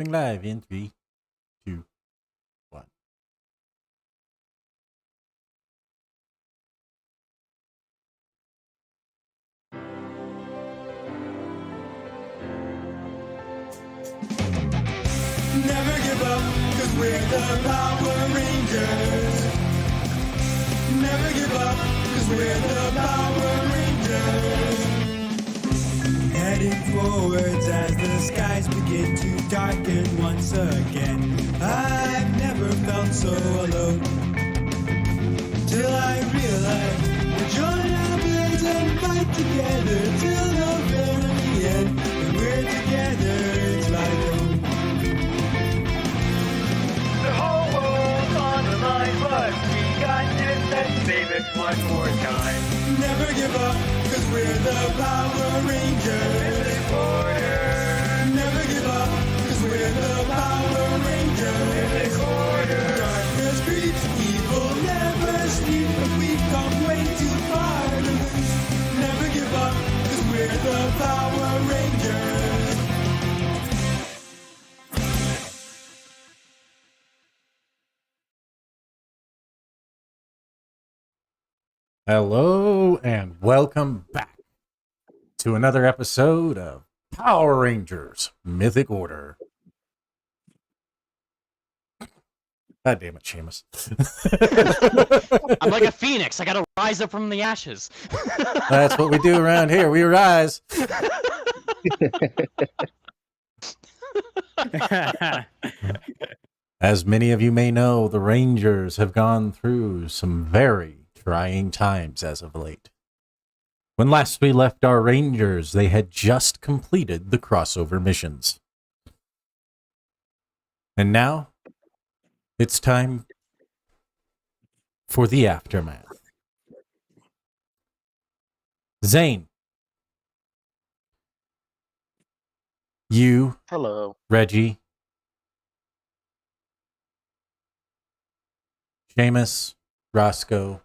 Going live in 3, 2, 1. Never give up, cause we're the Power Rangers. Never give up, cause we're the Power Rangers. Heading forwards as the skies begin to darken once again. I've never felt so alone. Till I realized we'll join our blades and fight together till the very end. When we're together, it's like home. The whole world's on the line, but we got this, let's save it one more time. Never give up, cause we're the Power Rangers. Mythic order, Never give up, cause we're the Power Rangers. Mythic order. Darkness creeps, evil never sleeps, but we've come way too far to lose. Never give up, cause we're the Power Rangers. Hello and welcome back to another episode of Power Rangers Mythic Order. God damn it, Seamus. I'm like a phoenix. I gotta rise up from the ashes. That's what we do around here. We rise. As many of you may know, the Rangers have gone through some very trying times as of late. When last we left our Rangers, they had just completed the crossover missions. And now, it's time for the aftermath. Zane, you, Hello. Reggie, Seamus, Roscoe,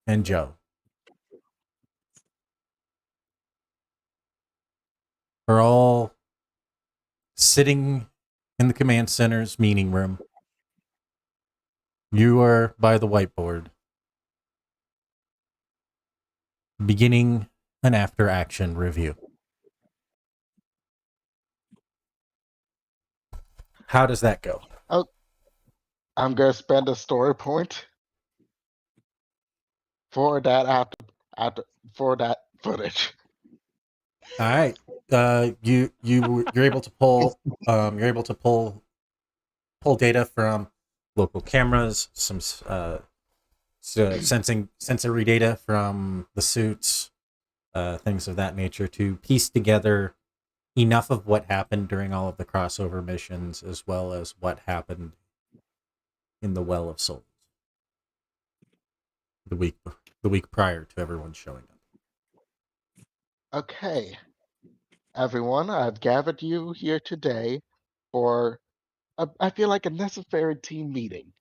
and Joe are all sitting in the command center's meeting room. You are by the whiteboard, beginning an after-action review. How does that go? I'm gonna spend a story point for that for that footage. All right. You're able to pull data from local cameras, some sensory data from the suits, things of that nature to piece together enough of what happened during all of the crossover missions, as well as what happened in the Well of Souls the week prior to everyone showing up. Okay, everyone, I've gathered you here today for I feel like a necessary team meeting.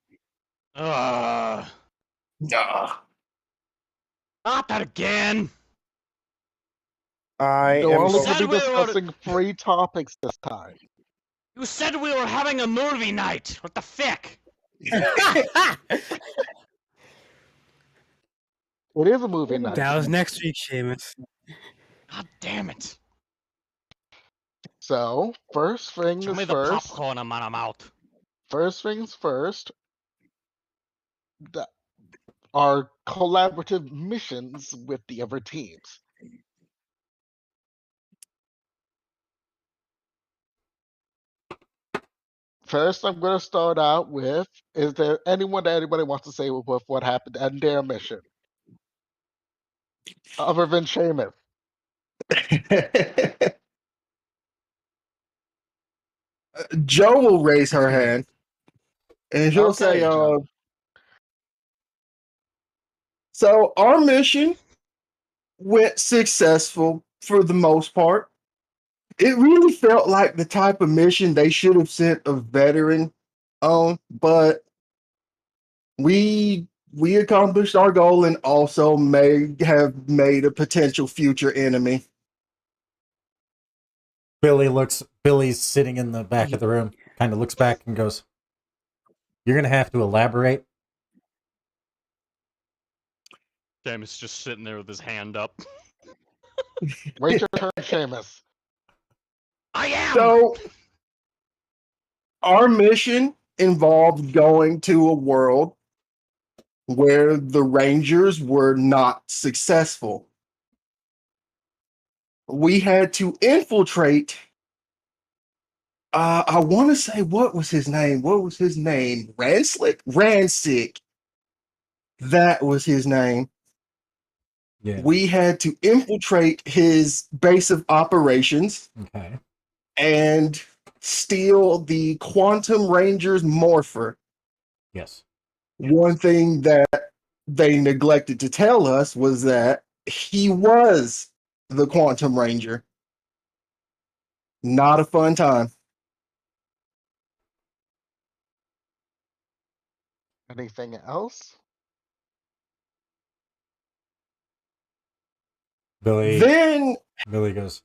Not that again. We're only going to Said be we were- discussing 3 topics this time. You said we were having a movie night. What the fick? It is a movie night. That was next week, Seamus. God damn it. So first things Show me the first. popcorn in my mouth. First things first. Our collaborative missions with the other teams. First, I'm going to start out with, is there anyone that anybody wants to say with what happened in their mission? Other than Seamus. Joe will raise her hand, and she'll Okay, say, Joe. so our mission went successful for the most part. It really felt like the type of mission they should have sent a veteran on, but we accomplished our goal and also may have made a potential future enemy. Billy's sitting in the back of the room. kind of looks back and goes, "You're gonna have to elaborate." Seamus just sitting there with his hand up. Wait your turn, Seamus. I am! So our mission involved going to a world where the Rangers were not successful. We had to infiltrate. I want to say, what was his name? What was his name? Rancic. That was his name. Yeah. We had to infiltrate his base of operations Okay. and steal the Quantum Rangers morpher. Yes. One thing that they neglected to tell us was that he was the Quantum Ranger. Not a fun time. Anything else? Billy Then goes,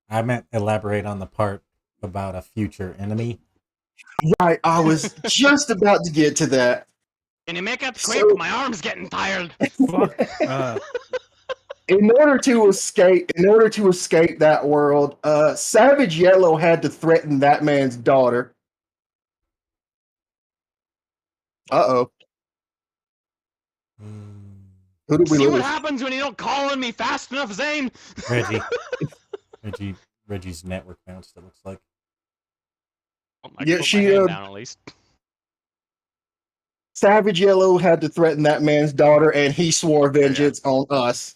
"I meant elaborate on the part about a future enemy." I was just about to get to that. Can you make it So- quick? My arm's getting tired. Fuck. in order to escape that world, Savage Yellow had to threaten that man's daughter. Uh-oh. Who did we See what lose? happens when you don't call on me fast enough, Zane? Reggie. Reggie's network bounced, it looks like. Oh, I Yeah, put she, my hand down at least. Savage Yellow had to threaten that man's daughter, and he swore vengeance on us.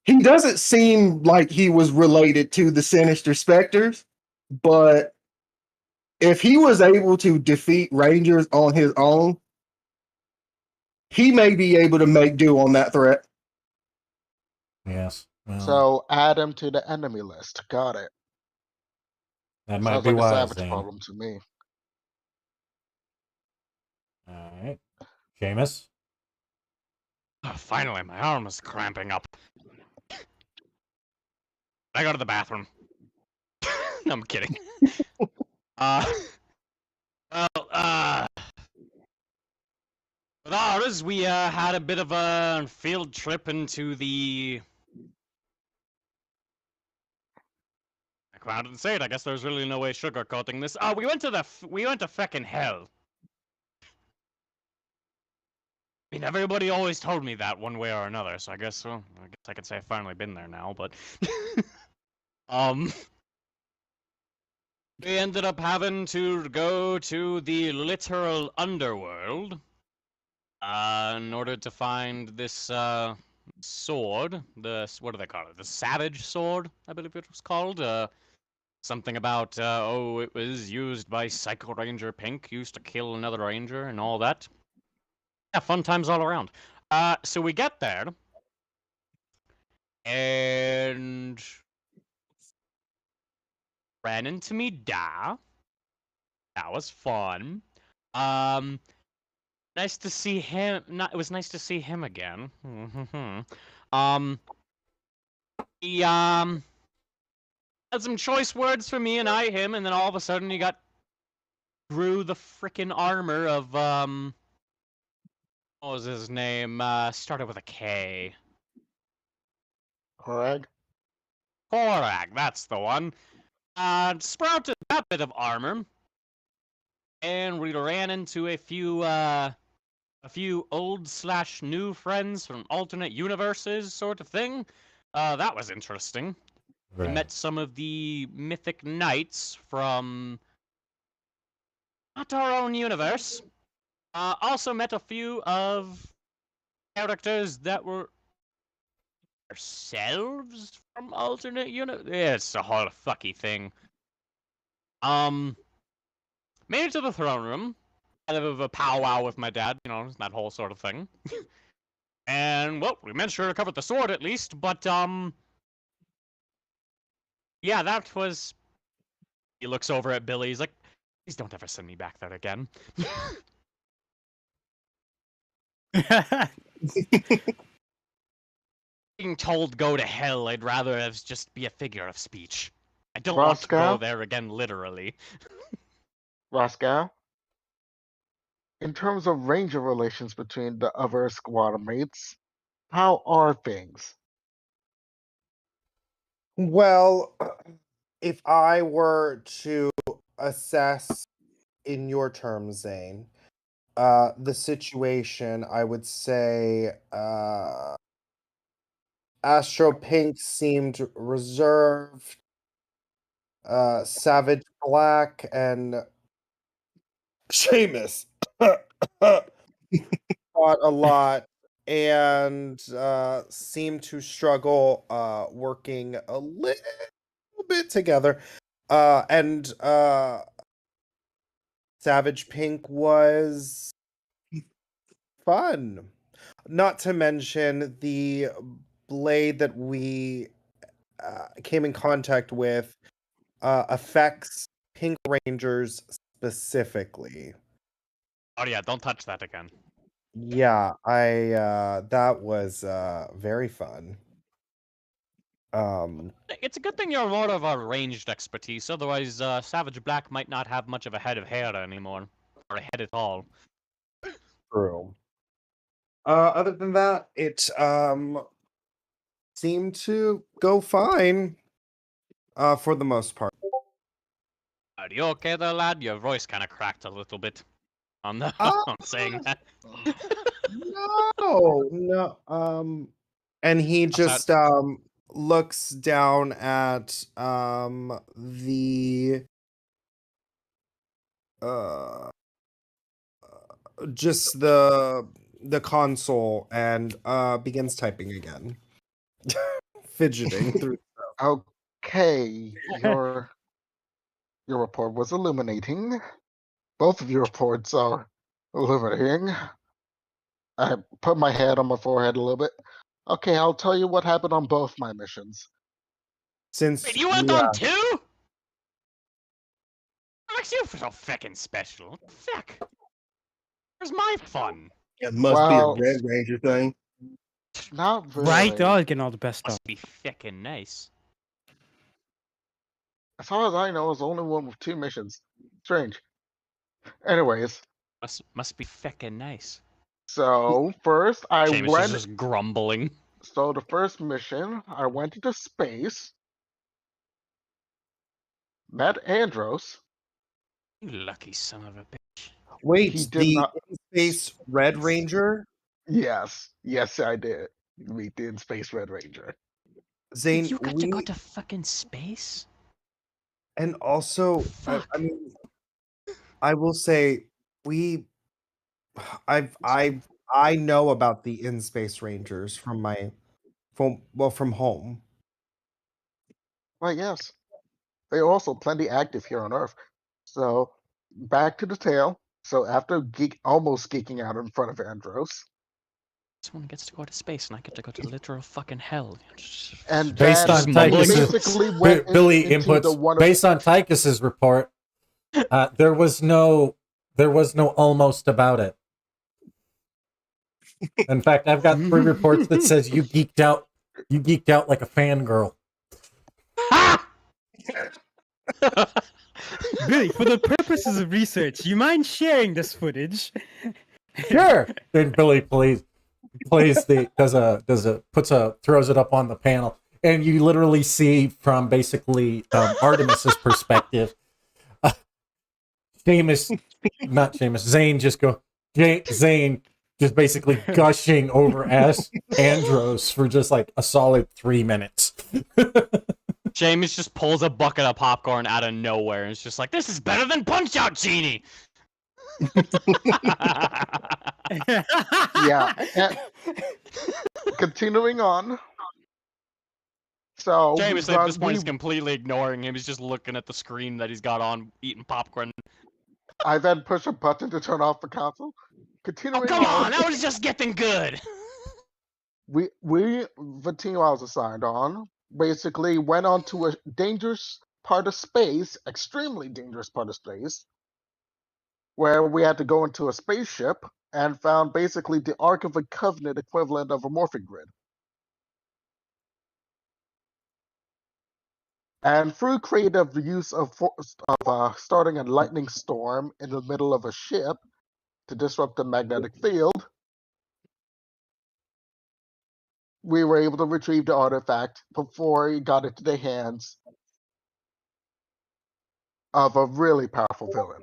He doesn't seem like he was related to the Sinister Spectres, but if he was able to defeat Rangers on his own, he may be able to make do on that threat. Yes. Well, So add him to the enemy list. Got it. that might Sounds be like a wise, Savage Zane. problem to me. All right. Seamus? Oh, finally, my arm is cramping up. I go to the bathroom. No, I'm kidding. Well, with ours, we had a bit of a field trip into the. I didn't say it. I guess there's really no way sugarcoating this. We went to feckin' hell. I mean, everybody always told me that one way or another, so I guess I could say I've finally been there now, but we ended up having to go to the literal underworld in order to find this sword. What do they call it? The Savage Sword, I believe it was called. Something about it was used by Psycho Ranger Pink, used to kill another ranger and all that. Yeah, fun times all around. So we get there, and ran into me da. That was fun. Nice to see him. It was nice to see him again. He had some choice words for me and him, and then all of a sudden he got through the frickin' armor of what was his name? Started with a K. Korag? Korag, that's the one. Sprouted that bit of armor, and we ran into a few old/new friends from alternate universes, sort of thing. That was interesting. We Right. met some of the mythic knights from not our own universe. Also met a few of characters that were ourselves from alternate universe. Yeah, it's a whole fucky thing. Made it to the throne room. Kind of a powwow with my dad, that whole sort of thing. And well, we made sure to cover the sword at least, but yeah, that was. He looks over at Billy. He's like, "Please don't ever send me back there again." Being told go to hell, I'd rather have just be a figure of speech. I don't want to go Roscoe? there again, literally. Roscoe, in terms of ranger relations between the other squad mates, how are things? Well, if I were to assess in your terms, Zane, the situation, I would say Astro Pink seemed reserved, Savage Black and Seamus fought a lot and seemed to struggle working a little bit together. And Savage Pink was fun. Not to mention the blade that we came in contact with affects Pink Rangers specifically. Oh yeah, don't touch that again. Yeah, I that was very fun. Um It's a good thing you're more of a ranged expertise, otherwise Savage Black might not have much of a head of hair anymore. Or a head at all. True. Other than that, it seemed to go fine for the most part. Are you okay there, lad? Your voice kind of cracked a little bit on the Ah, on saying that. no. And he That's how- just looks down at the uh just the console and begins typing again. Fidgeting through. Okay, your report was illuminating. Both of your reports are illuminating. I put my head on my forehead a little bit. Okay, I'll tell you what happened on both my missions. Since Wait, you went yeah, on two? What makes you so fucking special? What the fuck? Where's my fun? it must be a Well, Red Ranger thing. not Right, they're really. all getting all the best stuff. Must be fucking nice. As far as I know, it's the only one with 2 missions. Strange. Anyways, Must be fucking nice. so first I Seamus is went. just grumbling. So the first mission, I went into space, met Andros. You lucky son of a bitch. He Wait, did the not. in-space Red Ranger? Yes, I did meet the In-Space Red Ranger. Zane, You got to go to fucking space? and also, Fuck. I mean, I will say we, I know about the in-space Rangers from from home. Well, yes, they're also plenty active here on Earth. So back to the tale. So after almost geeking out in front of Andros, Someone gets to go to space and I get to go to literal fucking hell. and Based then on we mumbling. basically went Billy into the inputs, one. based on Tychus's report, there was no almost about it. In fact, I've got 3 reports that says you geeked out like a fangirl. Billy, for the purposes of research, you mind sharing this footage? Sure. Then Billy throws it up on the panel, and you literally see from basically Artemis's perspective, Zane just go Zane just basically gushing over Andros for just like a solid 3 minutes. James just pulls a bucket of popcorn out of nowhere and it's just like, this is better than Punch Out Genie! Yeah. And continuing on. So James at this point is completely ignoring him. He's just looking at the screen that he's got on, eating popcorn. I then push a button to turn off the console. Oh, Continuing come on! That was just getting good! the team I was assigned on basically went on to a dangerous part of space, extremely dangerous part of space, where we had to go into a spaceship and found basically the Ark of the Covenant equivalent of a morphing grid. And through creative use of starting a lightning storm in the middle of a ship to disrupt the magnetic field, we were able to retrieve the artifact before it got into the hands of a really powerful villain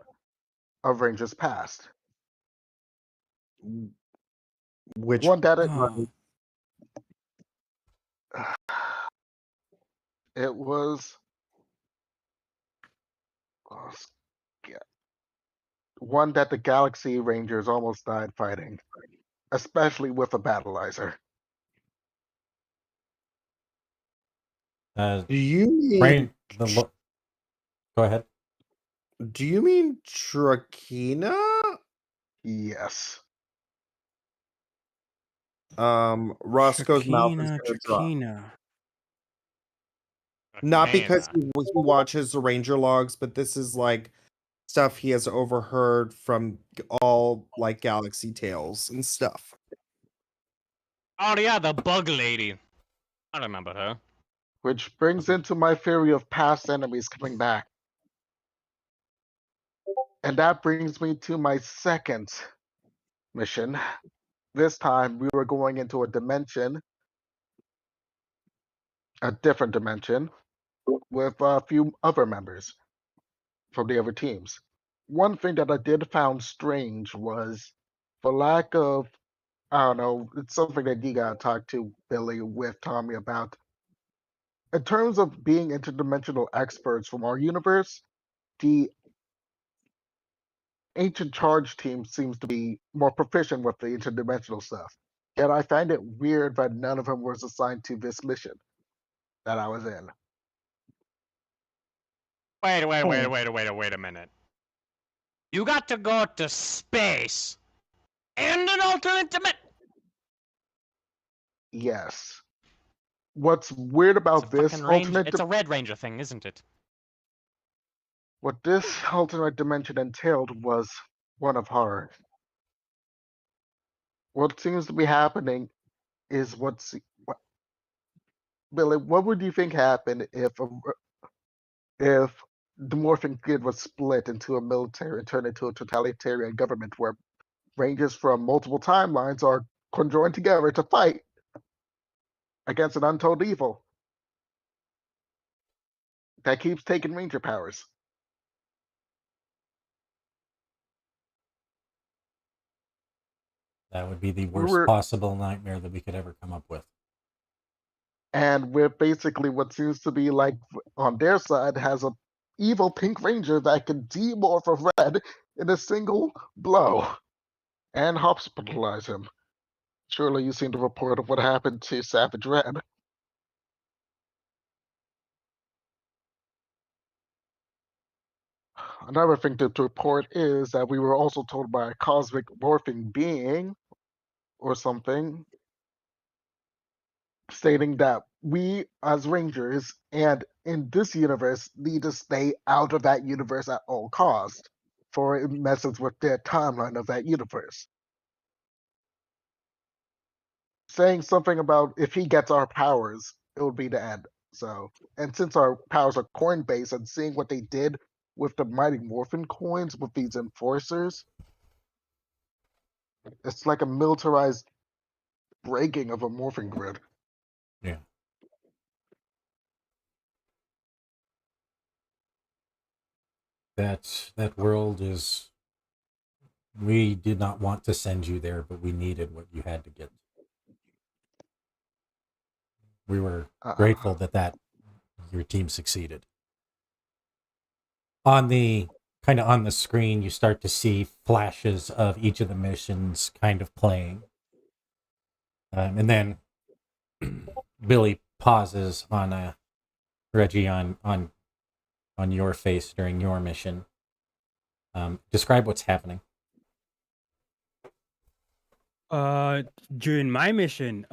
of Ranger's past. Which One that Oh, it was oh, yeah, one that the Galaxy Rangers almost died fighting, especially with a battleizer. Uh, Do you mean Rain, go ahead. do you mean Trakina? Yes. Roscoe's mouth is Trakina, gonna drop. Trakina. Not because Arcana. he watches the Ranger logs, but this is like stuff he has overheard from all like Galaxy Tales and stuff. Oh yeah, the bug lady. I remember her. Which brings into my theory of past enemies coming back. And that brings me to my second mission. This time we were going into a dimension, a different dimension, with a few other members from the other teams. One thing that I did found strange was for lack of, I don't know, it's something that you gotta talk to Billy with Tommy about. In terms of being interdimensional experts from our universe, the Ancient Charge team seems to be more proficient with the interdimensional stuff. Yet I find it weird that none of them was assigned to this mission that I was in. Wait Hmm. a minute. You got to go to space and an alternate dimension. Yes. What's weird It's a about this fucking range. alternate It's a Red Ranger thing, isn't it? what this alternate dimension entailed was one of horror. What seems to be happening is what, Billy, what would you think happened if the Morphin Grid was split into a military and turned into a totalitarian government where Rangers from multiple timelines are conjoined together to fight against an untold evil that keeps taking Ranger powers? That would be the We worst were, possible nightmare that we could ever come up with. and we're basically what seems to be like on their side has a evil Pink Ranger that can demorph a red in a single blow and hospitalize him. Surely you've seen the report of what happened to Savage Red. Another thing to report is that we were also told by a cosmic morphing being or something stating that we as Rangers and in this universe need to stay out of that universe at all cost, for it messes with their timeline of that universe. Saying something about if he gets our powers, it would be the end. So, and since our powers are coin based and seeing what they did with the Mighty Morphin coins with these enforcers, it's like a militarized breaking of a morphing grid. Yeah. That world is. We did not want to send you there, but we needed what you had to get. We were Uh, grateful that your team succeeded. On the kind of on the screen, you start to see flashes of each of the missions kind of playing, and then Billy pauses on Reggie on your face during your mission. Describe what's happening. During my mission,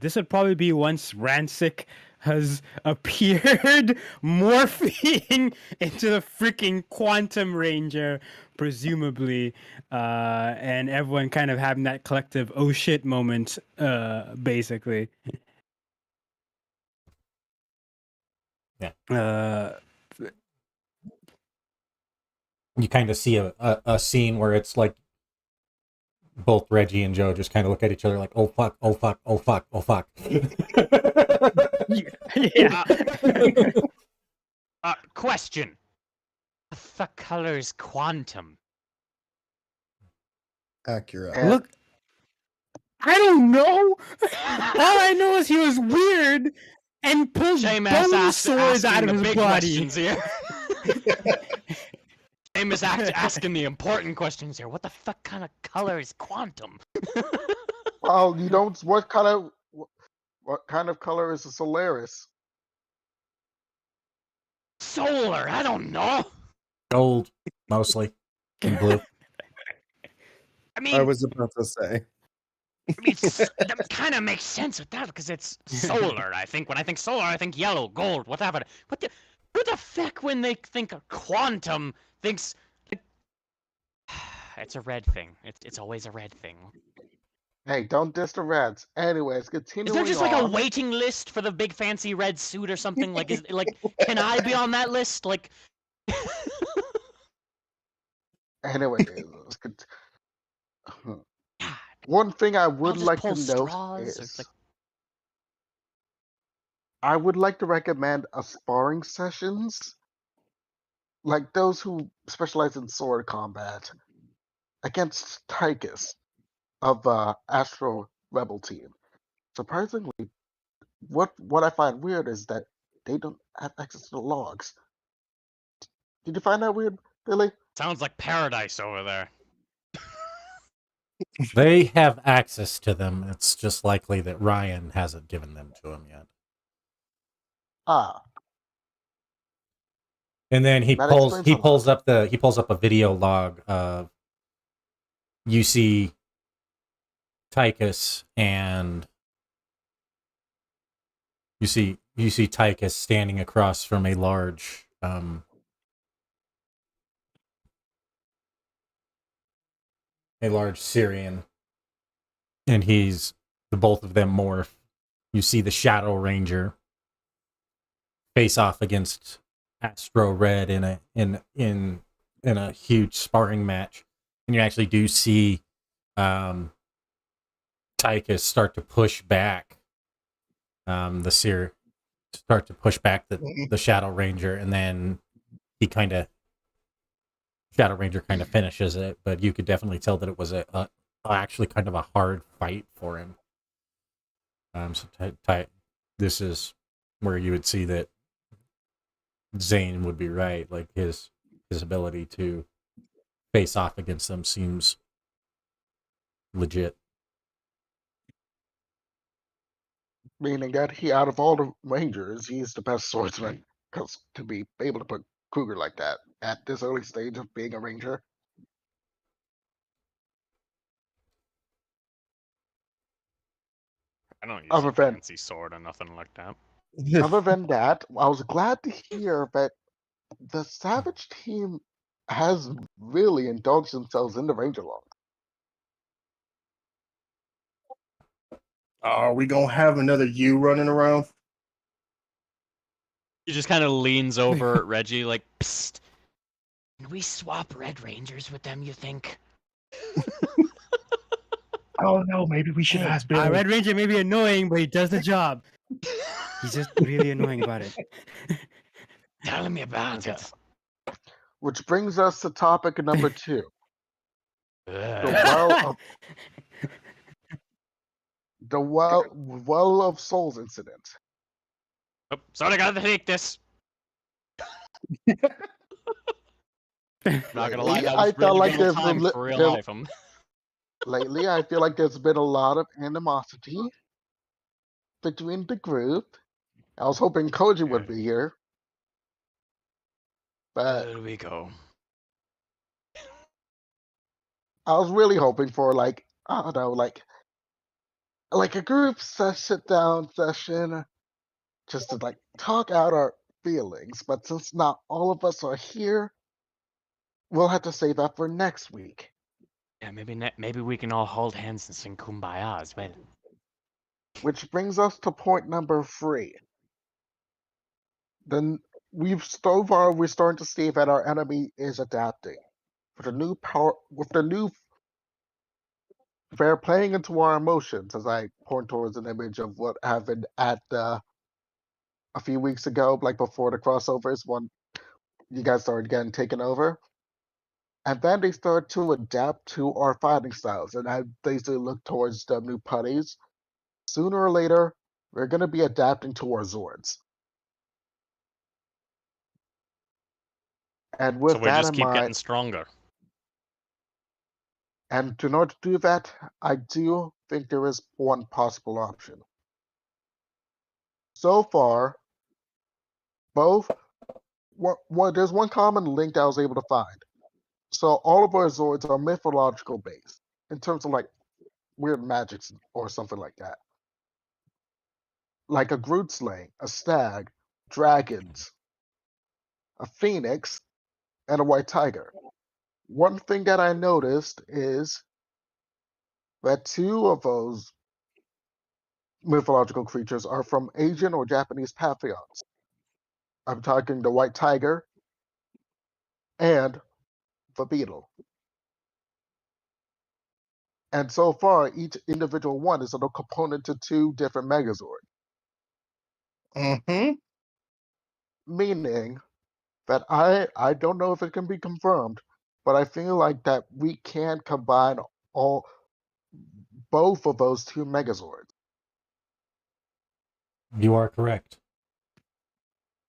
this would probably be once Rancic has appeared morphing into the freaking Quantum Ranger, presumably, and everyone kind of having that collective oh shit moment, basically. You kind of see a scene where it's like both Reggie and Joe just kind of look at each other like, oh fuck, oh fuck, oh fuck, oh fuck. yeah. Question. The color is quantum. Accurate. And Look, I don't know. All I know is he was weird and pulled Seamus dumb swords out asking of the his big body. questions here. Seamus asking the important questions here. What the fuck kind of color is quantum? well, you don't. What kind of color is a Solaris? Solar. I don't know. Gold, mostly, and blue. I mean, I was about to say. that kind of makes sense with that because it's solar. I think when I think solar, I think yellow, gold, whatever. What the? Who the fuck when they think of quantum thinks? It's a red thing. It's always a red thing. Hey, don't diss the Reds. Anyways, Is continuing there just like a on. waiting list for the big fancy red suit or something? Like, can I be on that list? Like, Anyways, one thing I I'll would just like pull to note straws. Or is like, I would like to recommend a sparring sessions, like those who specialize in sword combat, against Tychus of Astro Rebel Team. Surprisingly, what I find weird is that they don't have access to the logs. Did you find that weird, Billy? sounds like paradise over there. They have access to them. It's just likely that Ryan hasn't given them to him yet. Ah, And then he That pulls explains a lot. he pulls up a video log of you see Tychus and you see Tychus standing across from a large Syrian, and the both of them morph. You see the Shadow Ranger face off against Astro Red in a huge sparring match, and you actually do see Tychus start to push back the Shadow Ranger, and then Shadow Ranger kind of finishes it, but you could definitely tell that it was actually kind of a hard fight for him. This is where you would see that Zane would be right. Like his ability to face off against them seems legit. Meaning that out of all the Rangers, he's the best swordsman. Because to be able to put Cougar like that at this early stage of being a Ranger. I don't use Other a than fancy sword or nothing like that. other than that, I was glad to hear that the Savage team has really indulged themselves in the Ranger log. Are we gonna have another you running around? He just kind of leans over at Reggie, like, psst. Can we swap Red Rangers with them, you think? Oh no, maybe we should ask Billy. Red Ranger may be annoying, but he does the job. He's just really annoying about it. Tell me about it. Which brings us to topic number 2. Ugh. The Well of Souls incident. Oh, sorry, I gotta take this. Not gonna lie, that I was felt really like good there's times a for real there- life. Lately, I feel like there's been a lot of animosity between the group. I was hoping Koji would be here, but There we go. I was really hoping for like I don't know, like a group sit down session, just to like talk out our feelings. But since not all of us are here, we'll have to save that for next week. Yeah, maybe we can all hold hands and sing Kumbaya as well. Which brings us to point number 3. then so far we're starting to see that our enemy is adapting. With the new power, with the new they're playing into our emotions, as I point towards an image of what happened at a few weeks ago, like before the crossovers, when you guys started getting taken over. And then they start to adapt to our fighting styles, and as they look towards the new putties, sooner or later, we're going to be adapting to our Zords. And So with we that just in keep getting mind, stronger. and in order to do that, I do think there is one possible option. So far, both there's one common link that I was able to find. So all of our Zords are mythological based in terms of like weird magics or something like that. Like a Groot slaying, a stag, dragons, a phoenix, and a white tiger. One thing that I noticed is that two of those mythological creatures are from Asian or Japanese pantheons. I'm talking the white tiger and the beetle. And so far, each individual one is a component to two different Megazords, Mm-hmm. meaning that I don't know if it can be confirmed, but I feel like that we can combine all both of those two Megazords. You are correct.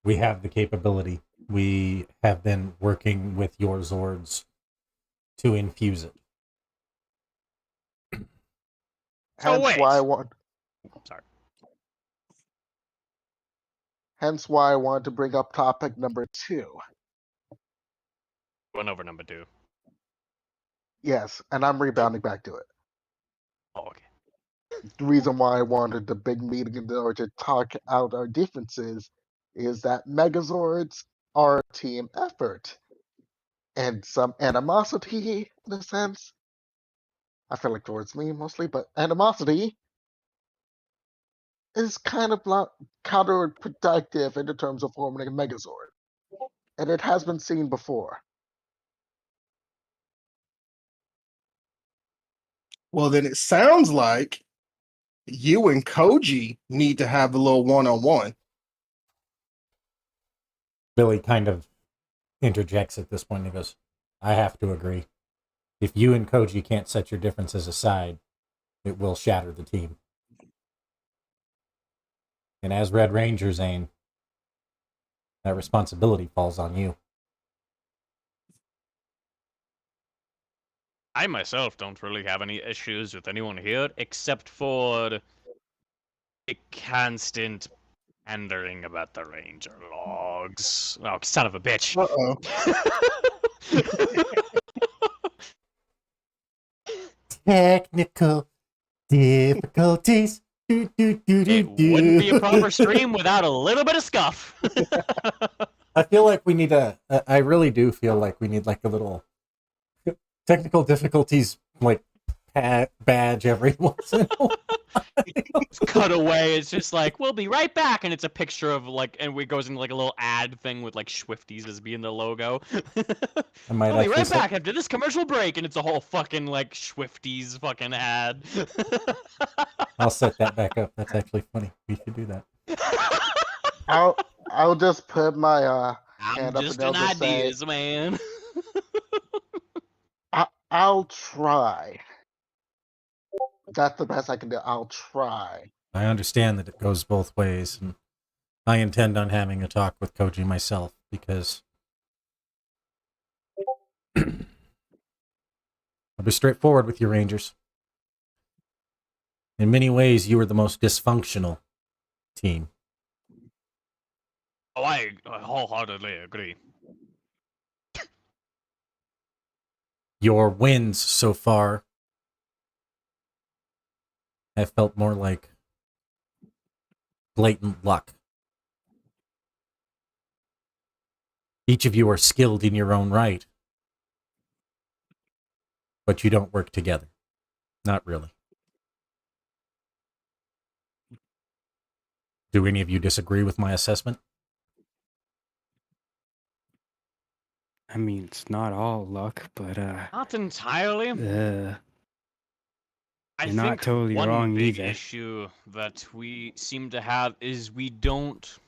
We have the capability. We have been working with your Zords to infuse it. So Hence wait. why I want Sorry. hence why I wanted to bring up topic number 2. Went over number 2. Yes, and I'm rebounding back to it. Oh, okay. The reason why I wanted the big meeting in order to talk out our differences is that Megazords are a team effort. And some animosity, in a sense. I feel like towards me mostly, but animosity is kind of counterproductive in the terms of forming a Megazord. And it has been seen before. Well, then it sounds like you and Koji need to have a little one-on-one. Billy kind of interjects at this point and goes, I have to agree. If you and Koji can't set your differences aside, it will shatter the team. And as Red Ranger, Zane, that responsibility falls on you. I myself don't really have any issues with anyone here, except for the constant pandering about the Ranger logs. Oh, son of a bitch. Uh-oh. Technical difficulties. It wouldn't be a proper stream without a little bit of scuff. I feel like we need I really do feel like we need like a little technical difficulties like badge every once in a while. Cut away. It's just like, we'll be right back, and it's a picture of like, and it goes into like a little ad thing with like Swifties as being the logo. I might We'll be right actually back after this commercial break, and it's a whole fucking like Swifties fucking ad. I'll set that back up. That's actually funny. We should do that. I'll just put my hand I'm up just and an I'll just say, ideas man. I'll try. That's the best I can do. I'll try. I understand that it goes both ways, and I intend on having a talk with Koji myself because I'll be straightforward with you, Rangers. In many ways, you are the most dysfunctional team. Oh, I wholeheartedly agree. Your wins so far have felt more like blatant luck. Each of you are skilled in your own right, but you don't work together. Not really. Do any of you disagree with my assessment? I mean, it's not all luck, but Not entirely. I you're not think totally one wrong big either. issue that we seem to have is we don't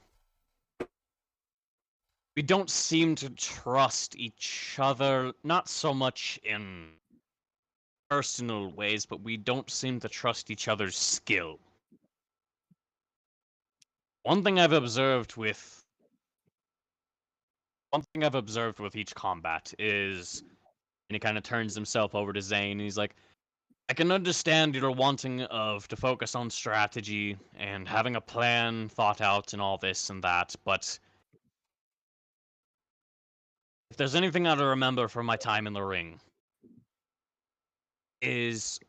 seem to trust each other, not so much in personal ways, but we don't seem to trust each other's skill. One thing I've observed with each combat is, and he kind of turns himself over to Zane, and he's like, I can understand you're wanting to focus on strategy and having a plan thought out and all this and that, but if there's anything I remember from my time in the ring, is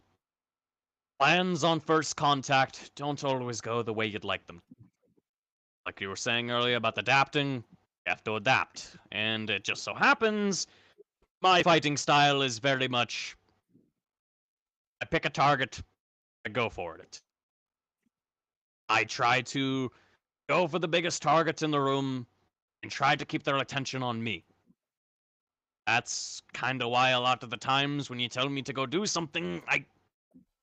plans on first contact don't always go the way you'd like them. Like you were saying earlier about adapting, you have to adapt. And it just so happens, my fighting style is very much, I pick a target, I go for it. I try to go for the biggest targets in the room and try to keep their attention on me. That's kind of why a lot of the times when you tell me to go do something, I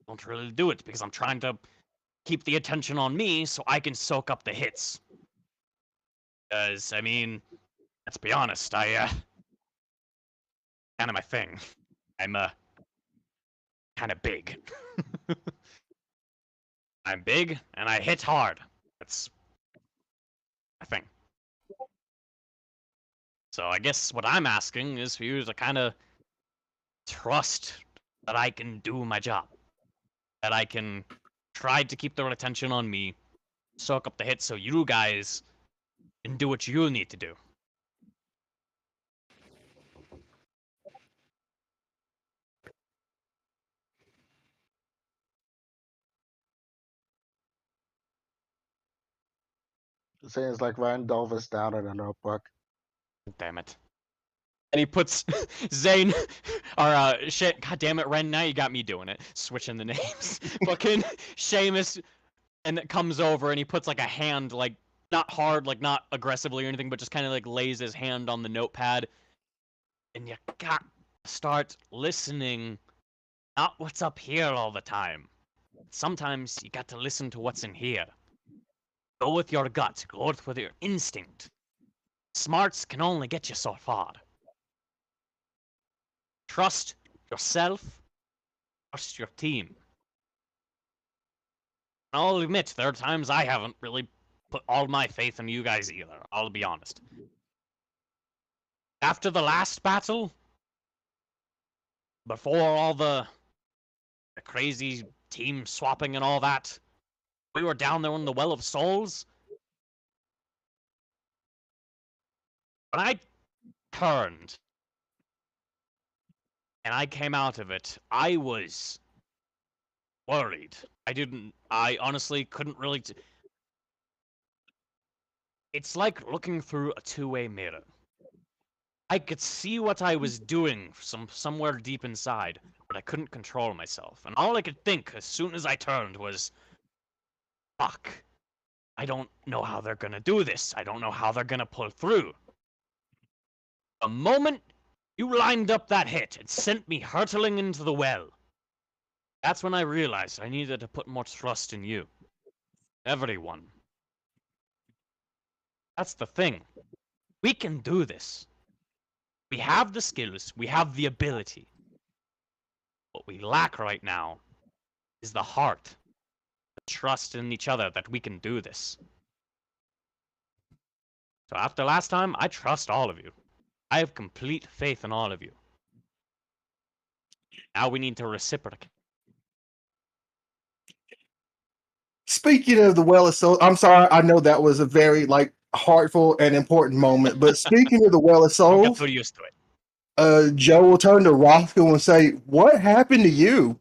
don't really do it because I'm trying to keep the attention on me so I can soak up the hits. Because, I mean, let's be honest, kind of my thing. I'm, kind of big. I'm big, and I hit hard. That's my thing. So I guess what I'm asking is for you to kind of trust that I can do my job. That I can try to keep their attention on me, soak up the hits so you guys can do what you need to do. Zane's like writing Dolphus down in a notebook. Damn it. And he puts Zane, or God damn it, Ren, now you got me doing it. Switching the names. Fucking Seamus, and it comes over and he puts like a hand, like, not hard, like not aggressively or anything, but just kind of like lays his hand on the notepad. And you got to start listening, not what's up here all the time. Sometimes you got to listen to what's in here. Go with your gut, go with your instinct. Smarts can only get you so far. Trust yourself, trust your team. I'll admit, there are times I haven't really put all my faith in you guys either, I'll be honest. After the last battle, before all the crazy team swapping and all that, we were down there in the Well of Souls. When I turned and I came out of it, I was worried. I honestly couldn't really. It's like looking through a two-way mirror. I could see what I was doing somewhere deep inside, but I couldn't control myself. And all I could think as soon as I turned was, fuck. I don't know how they're gonna do this. I don't know how they're gonna pull through. The moment you lined up that hit, it sent me hurtling into the well. That's when I realized I needed to put more trust in you. Everyone. That's the thing. We can do this. We have the skills, we have the ability. What we lack right now is the heart, the trust in each other that we can do this. So after last time, I trust all of you. I have complete faith in all of you. Now we need to reciprocate. Speaking of the Well of Souls, I'm sorry, I know that was a very like heartful and important moment. But speaking of the Well of Don't get Souls, so used to it. Joe will turn to Roscoe and say, "What happened to you?"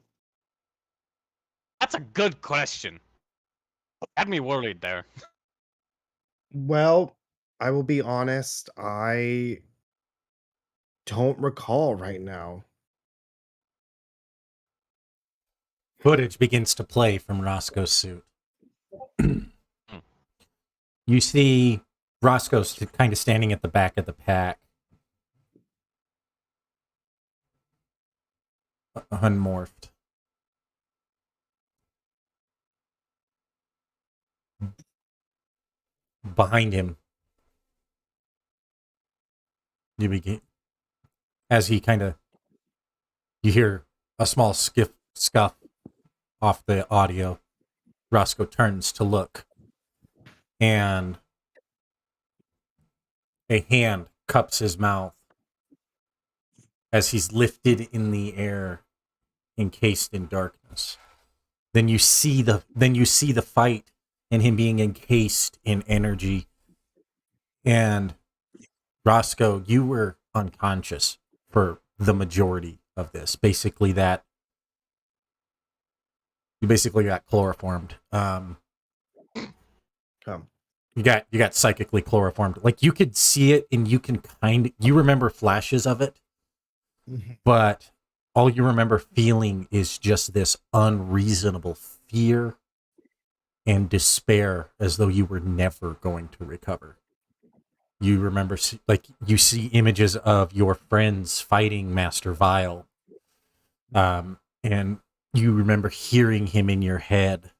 That's a good question. Had me worried there. Well, I will be honest, I don't recall right now. Footage begins to play from Roscoe's suit. You see Roscoe's kind of standing at the back of the pack, unmorphed. Behind him, you begin as he kind of you hear a small scuff off the audio. Roscoe turns to look, and a hand cups his mouth as he's lifted in the air, encased in darkness. Then you see the fight and him being encased in energy. And Roscoe, you were unconscious for the majority of this. Basically, that you basically got chloroformed. Come. You got psychically chloroformed. Like you could see it, and you can you remember flashes of it, but all you remember feeling is just this unreasonable fear and despair, as though you were never going to recover. You remember, like, you see images of your friends fighting Master Vile, and you remember hearing him in your head.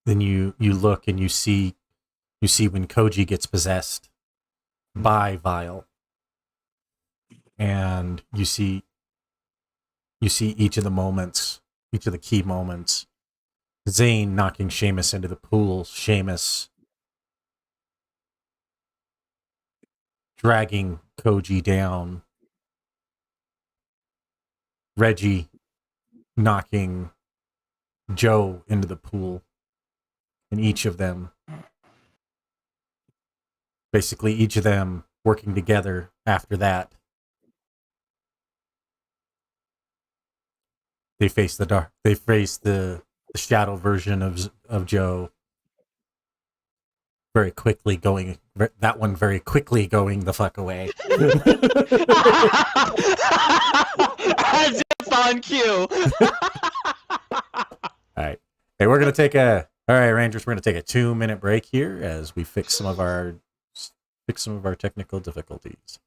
Then you look and you see when Koji gets possessed by Vile, and you see each of the key moments. Zane knocking Seamus into the pool, Seamus dragging Koji down, Reggie knocking Joe into the pool, and each of them working together after that. They face the dark. They face the shadow version of Joe. Very quickly going the fuck away. As if on cue. All right. Hey, all right, Rangers, we're gonna take a 2-minute break here as we fix some of our technical difficulties.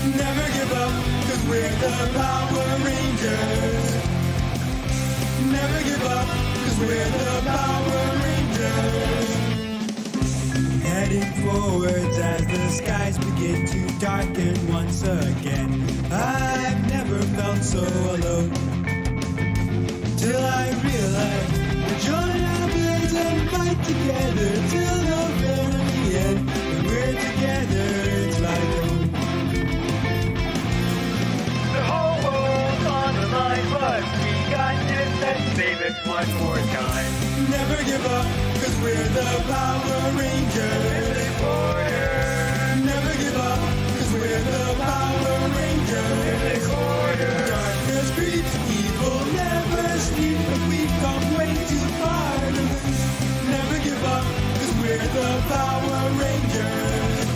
Never give up, cause we're the Power Rangers. Never give up, cause we're the Power Rangers. Heading forwards as the skies begin to darken once again. I've never felt so alone. Till I realized we join our blades and fight together till the very end. When we're together, it's like home. The whole world's on the line, but we got this. Let's save it one more time. Never give up, cause we're the Power Rangers. Mythic order. Never give up, cause we're the Power Rangers. Mythic order. Darkness creeps, evil never sleep, but we've come way too far to lose. Never give up, cause we're the Power Rangers.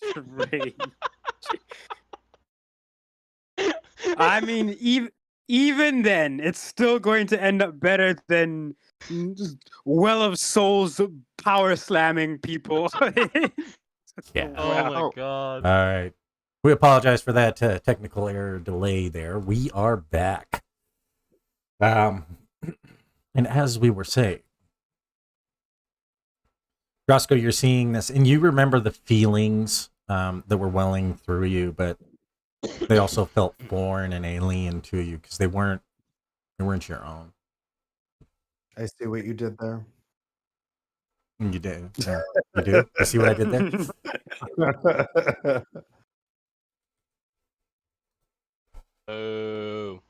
Strange. I mean, even then, it's still going to end up better than just Well of Souls power slamming people. Yeah. Oh my Oh. god. All right. We apologize for that technical error delay there. We are back. And as we were saying, Roscoe, you're seeing this, and you remember the feelings that were welling through you, but they also felt foreign and alien to you because they weren't your own. I see what you did there. You do. Yeah. You do. You see what I did there? Oh.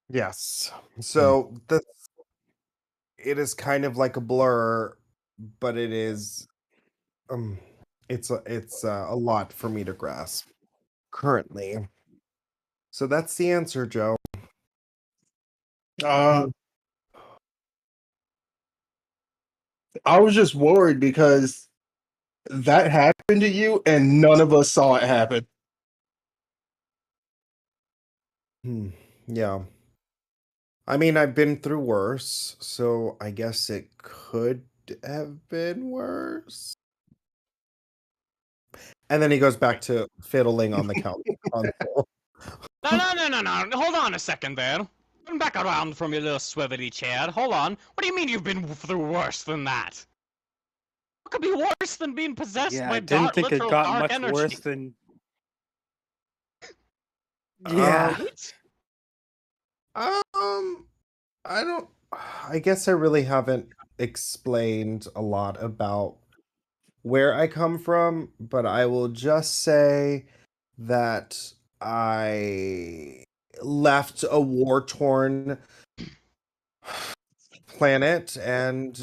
Yes. So it is kind of like a blur, but it is um it's a lot for me to grasp currently. So that's the answer, Joe. Uh, I was just worried because that happened to you and none of us saw it happen. Yeah. I mean, I've been through worse, so I guess it could have been worse. And then he goes back to fiddling on the console. No. Hold on a second there. Come back around from your little swivelly chair. Hold on. What do you mean you've been through worse than that? What could be worse than being possessed Yeah, by I didn't think it literal got dark much energy? worse than. Yeah. Um, I don't. I guess I really haven't explained a lot about where I come from, but I will just say that I left a war-torn planet, and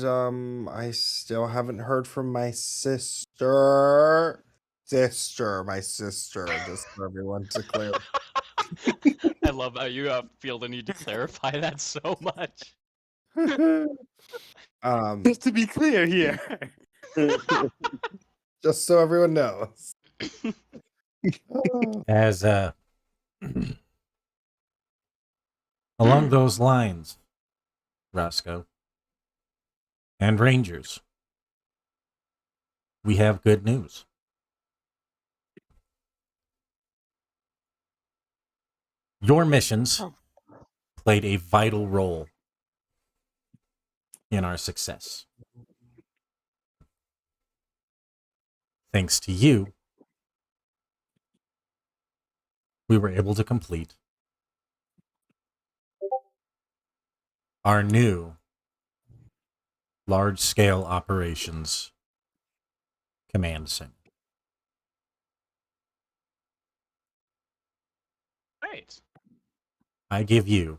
I still haven't heard from my sister. My sister, just for everyone to clear. I love how you feel the need to clarify that so much. Just to be clear here. Just so everyone knows. As along those lines, Roscoe and Rangers, we have good news. Your missions played a vital role in our success. Thanks to you, we were able to complete our new large-scale operations command center. Great. I give you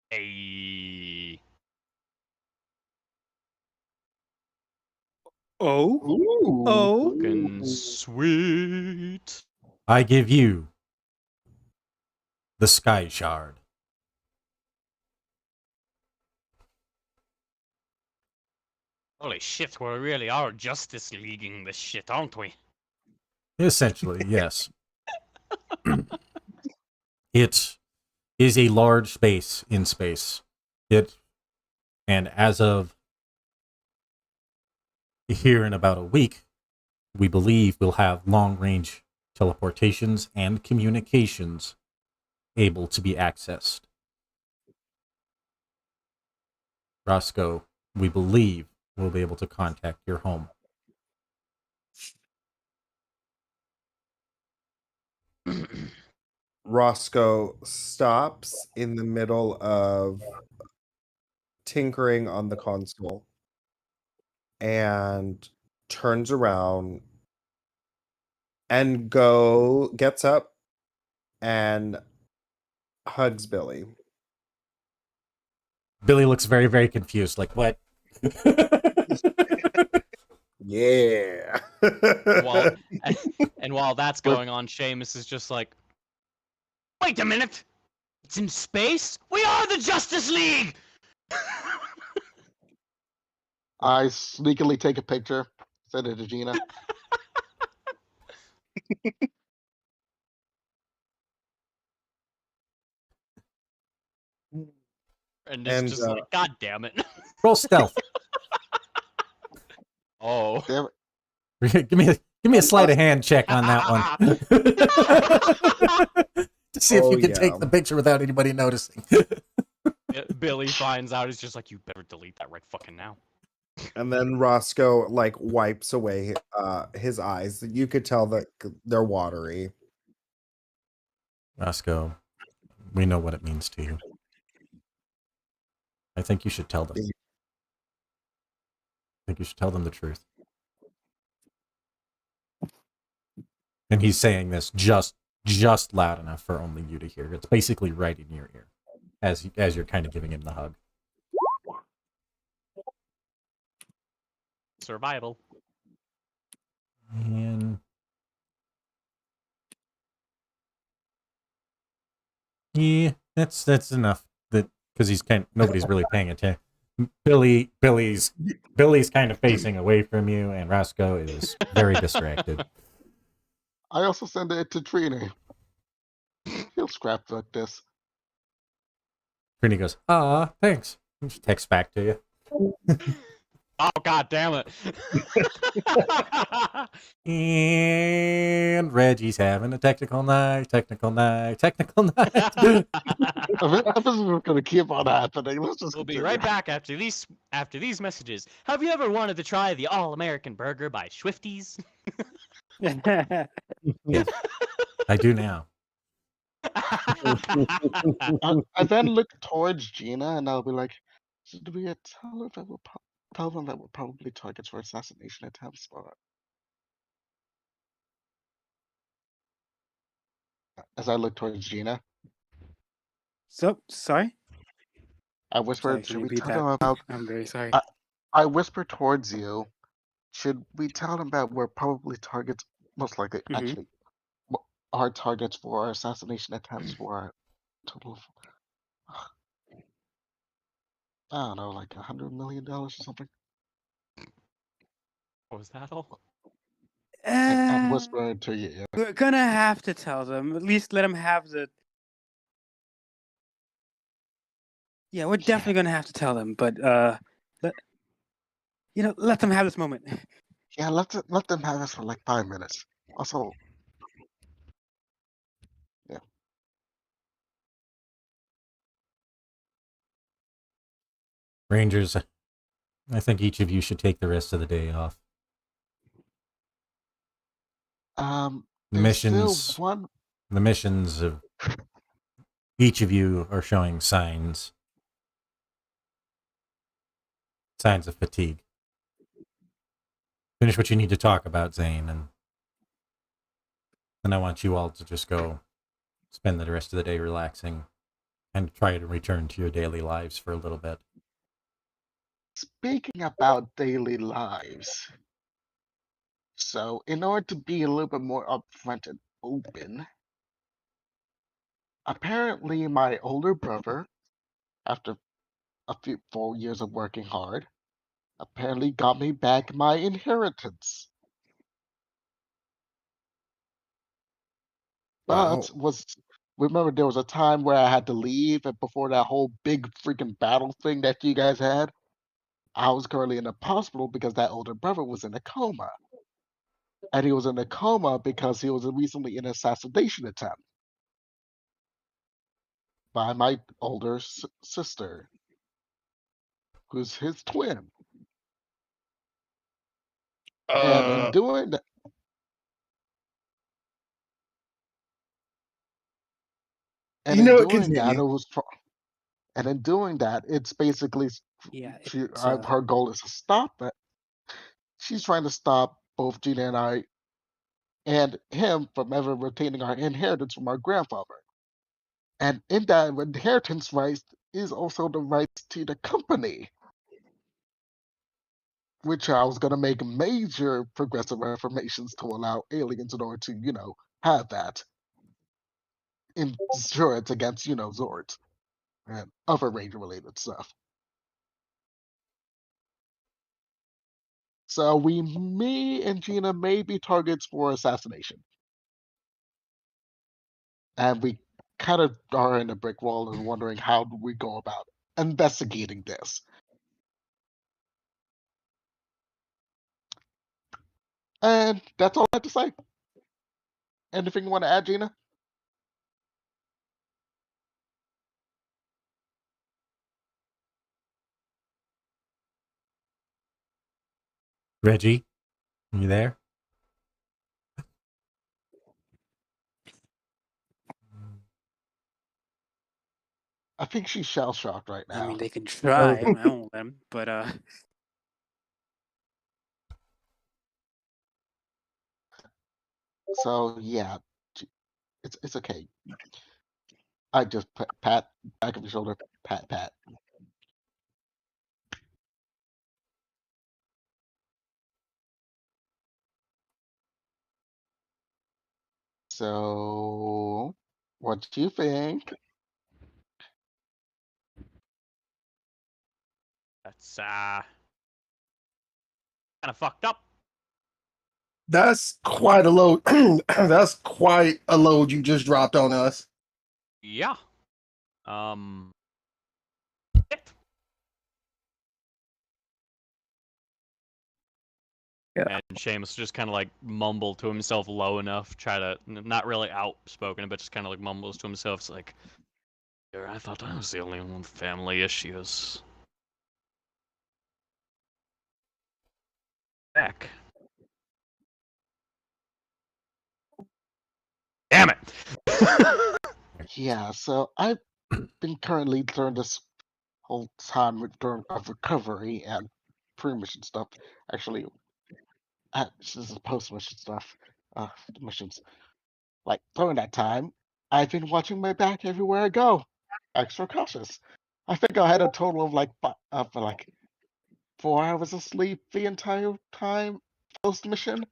Hey. Oh? Ooh. Oh? Fucking sweet. I give you the Sky Shard. Holy shit, we really are Justice Leaguing this shit, aren't we? Essentially, yes. It is a large space in space. And as of here in about a week, we believe we'll have long-range teleportations and communications able to be accessed. Roscoe, we believe we'll be able to contact your home. Roscoe stops in the middle of tinkering on the console and turns around and gets up and hugs Billy. Billy looks very, very confused. Like, what? Yeah. While and while that's going on, Seamus is just like, wait a minute! It's in space? We are the Justice League! I sneakily take a picture, send it to Gina. And it's And, just like, God damn it. Roll stealth. Oh. Damn it. give me a sleight of hand check on that one. To see if Oh, you can yeah. take the picture without anybody noticing. Billy finds out, he's just like, you better delete that right fucking now. And then Roscoe like wipes away his eyes. You could tell that they're watery. Roscoe, we know what it means to you. I think you should tell them. I think you should tell them the truth. And he's saying this just loud enough for only you to hear. It's basically right in your ear as you're kind of giving him the hug. Survival. And yeah, that's enough. That because nobody's really paying attention. Billy's kind of facing away from you, and Roscoe is very distracted. I also send it to Trini. He'll scrapbook this. Trini goes, thanks. And she texts back to you. Oh, God damn it. And Reggie's having a technical night. If we're gonna keep on happening, let's just We'll be continue. right back after these messages. Have you ever wanted to try the All-American Burger by Swifties? I do now. I then look towards Gina and I'll be like, so do we tell them that we're probably targets for assassination attempts? Or... As I look towards Gina, So sorry. I whisper, Sorry, can should you we repeat tell that? them about... I'm very sorry. I whisper towards you, should we tell them that we're probably targets, most likely, Mhm. actually, our targets for our assassination attempts for a total of, I don't know, like $100 million or something? Was that all? And whisper to you. We're gonna have to tell them. At least let them have the. Yeah, we're definitely gonna have to tell them. But let them have this moment. Yeah, let them have this for like 5 minutes. Also, yeah. Rangers, I think each of you should take the rest of the day off. The There's still missions, one. the missions of each of you are showing signs of fatigue. Finish what you need to talk about, Zane, and then I want you all to just go spend the rest of the day relaxing and try to return to your daily lives for a little bit. Speaking about daily lives, so in order to be a little bit more upfront and open, apparently my older brother, after a few 4 years of working hard, apparently got me back my inheritance. Wow. But remember there was a time where I had to leave, and before that whole big freaking battle thing that you guys had, I was currently in the hospital because that older brother was in a coma. And he was in a coma because he was recently in an assassination attempt by my older sister, who's his twin. And in doing that, Continue. it was, and in doing that, it's basically Yeah. her goal is to stop it. She's trying to stop both Gina and I and him from ever retaining our inheritance from our grandfather. And in that inheritance rights is also the rights to the company. which I was going to make major progressive reformations to allow aliens in order to, have that insurance against, Zords and other Ranger related stuff. So me and Gina may be targets for assassination. And we kind of are in a brick wall and wondering how do we go about investigating this. And that's all I have to say. Anything you want to add, Gina? Reggie, you there? I think she's shell shocked right now. I mean, they can try. I don't let them, but So yeah, it's okay. I just pat back of your shoulder, pat. So, what do you think? That's kind of fucked up. That's quite a load. That's quite a load you just dropped on us. Yeah. It. Yeah. And Seamus just kind of like mumbled to himself low enough, try to not really outspoken, but just kind of like mumbles to himself. It's like, I thought I was the only one with family issues. Heck. Damn it! Yeah, so I've been currently during this whole time of recovery and pre-mission stuff. Actually, this is post-mission stuff. The missions. Like during that time, I've been watching my back everywhere I go. Extra cautious. I think I had a total of like 4 hours of sleep the entire time post-mission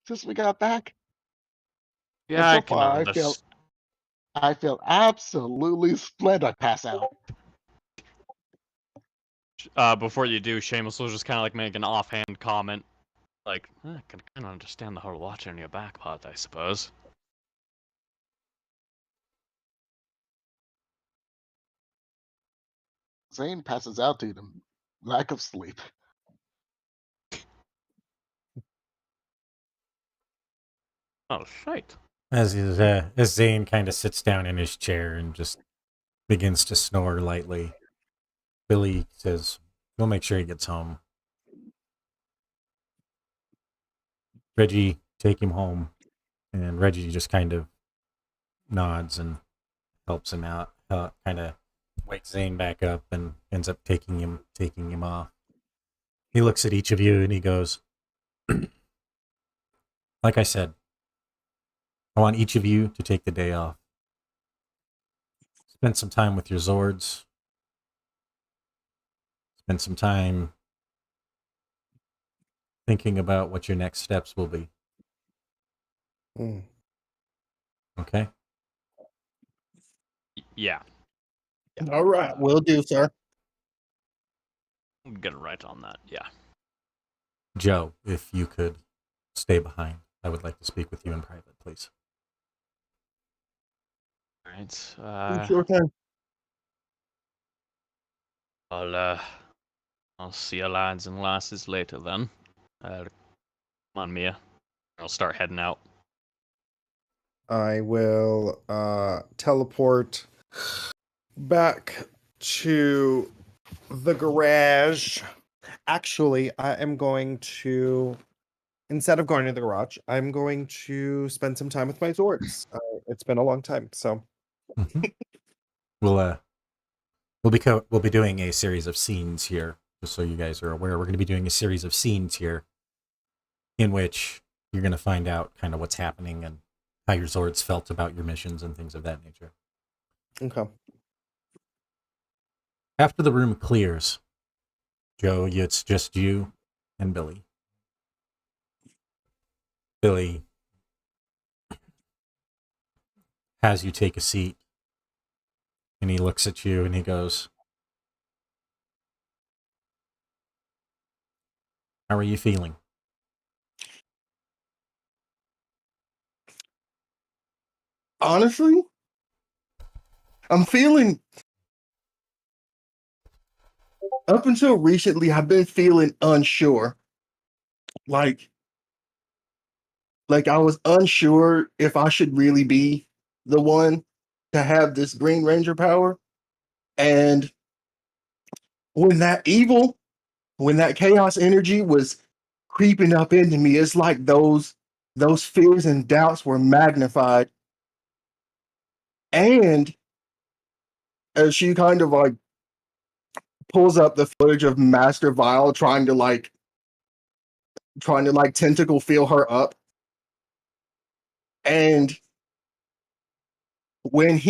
since we got back. And Yeah, I so can far, understand. I feel absolutely splendid. Pass out. Before you do, Seamus will just kind of like make an offhand comment, like, I can kind of understand the whole watching your back part, I suppose. Zane passes out due to lack of sleep. Oh, shite. As Zane kind of sits down in his chair and just begins to snore lightly, Billy says, "We'll make sure he gets home." Reggie, take him home. And Reggie just kind of nods and helps him out, kind of wakes Zane back up and ends up taking him off. He looks at each of you and he goes, like I said, I want each of you to take the day off. Spend some time with your Zords. Spend some time thinking about what your next steps will be. Mm. Okay? Yeah. All right, will do, sir. I'm gonna write on that, yeah. Joe, if you could stay behind, I would like to speak with you in private, please. Alright, Sure can. I'll see you lads and lasses later then. Come on, Mia. I'll start heading out. I will teleport back to the garage. Actually, I am going to, instead of going to the garage, I'm going to spend some time with my Zords. It's been a long time, so. Mhm. We'll be doing a series of scenes here, just so you guys are aware. We're going to be doing a series of scenes here, in which you're going to find out kind of what's happening and how your Zords felt about your missions and things of that nature. Okay. After the room clears, Joe, it's just you and Billy. Billy has you take a seat, and he looks at you and he goes, "How are you feeling?" Honestly, I'm feeling up until recently, I've been feeling unsure. Like I was unsure if I should really be the one to have this Green Ranger power. And when that evil, when that chaos energy was creeping up into me, it's like those fears and doubts were magnified. And as she kind of like pulls up the footage of Master Vile trying to like tentacle feel her up. And when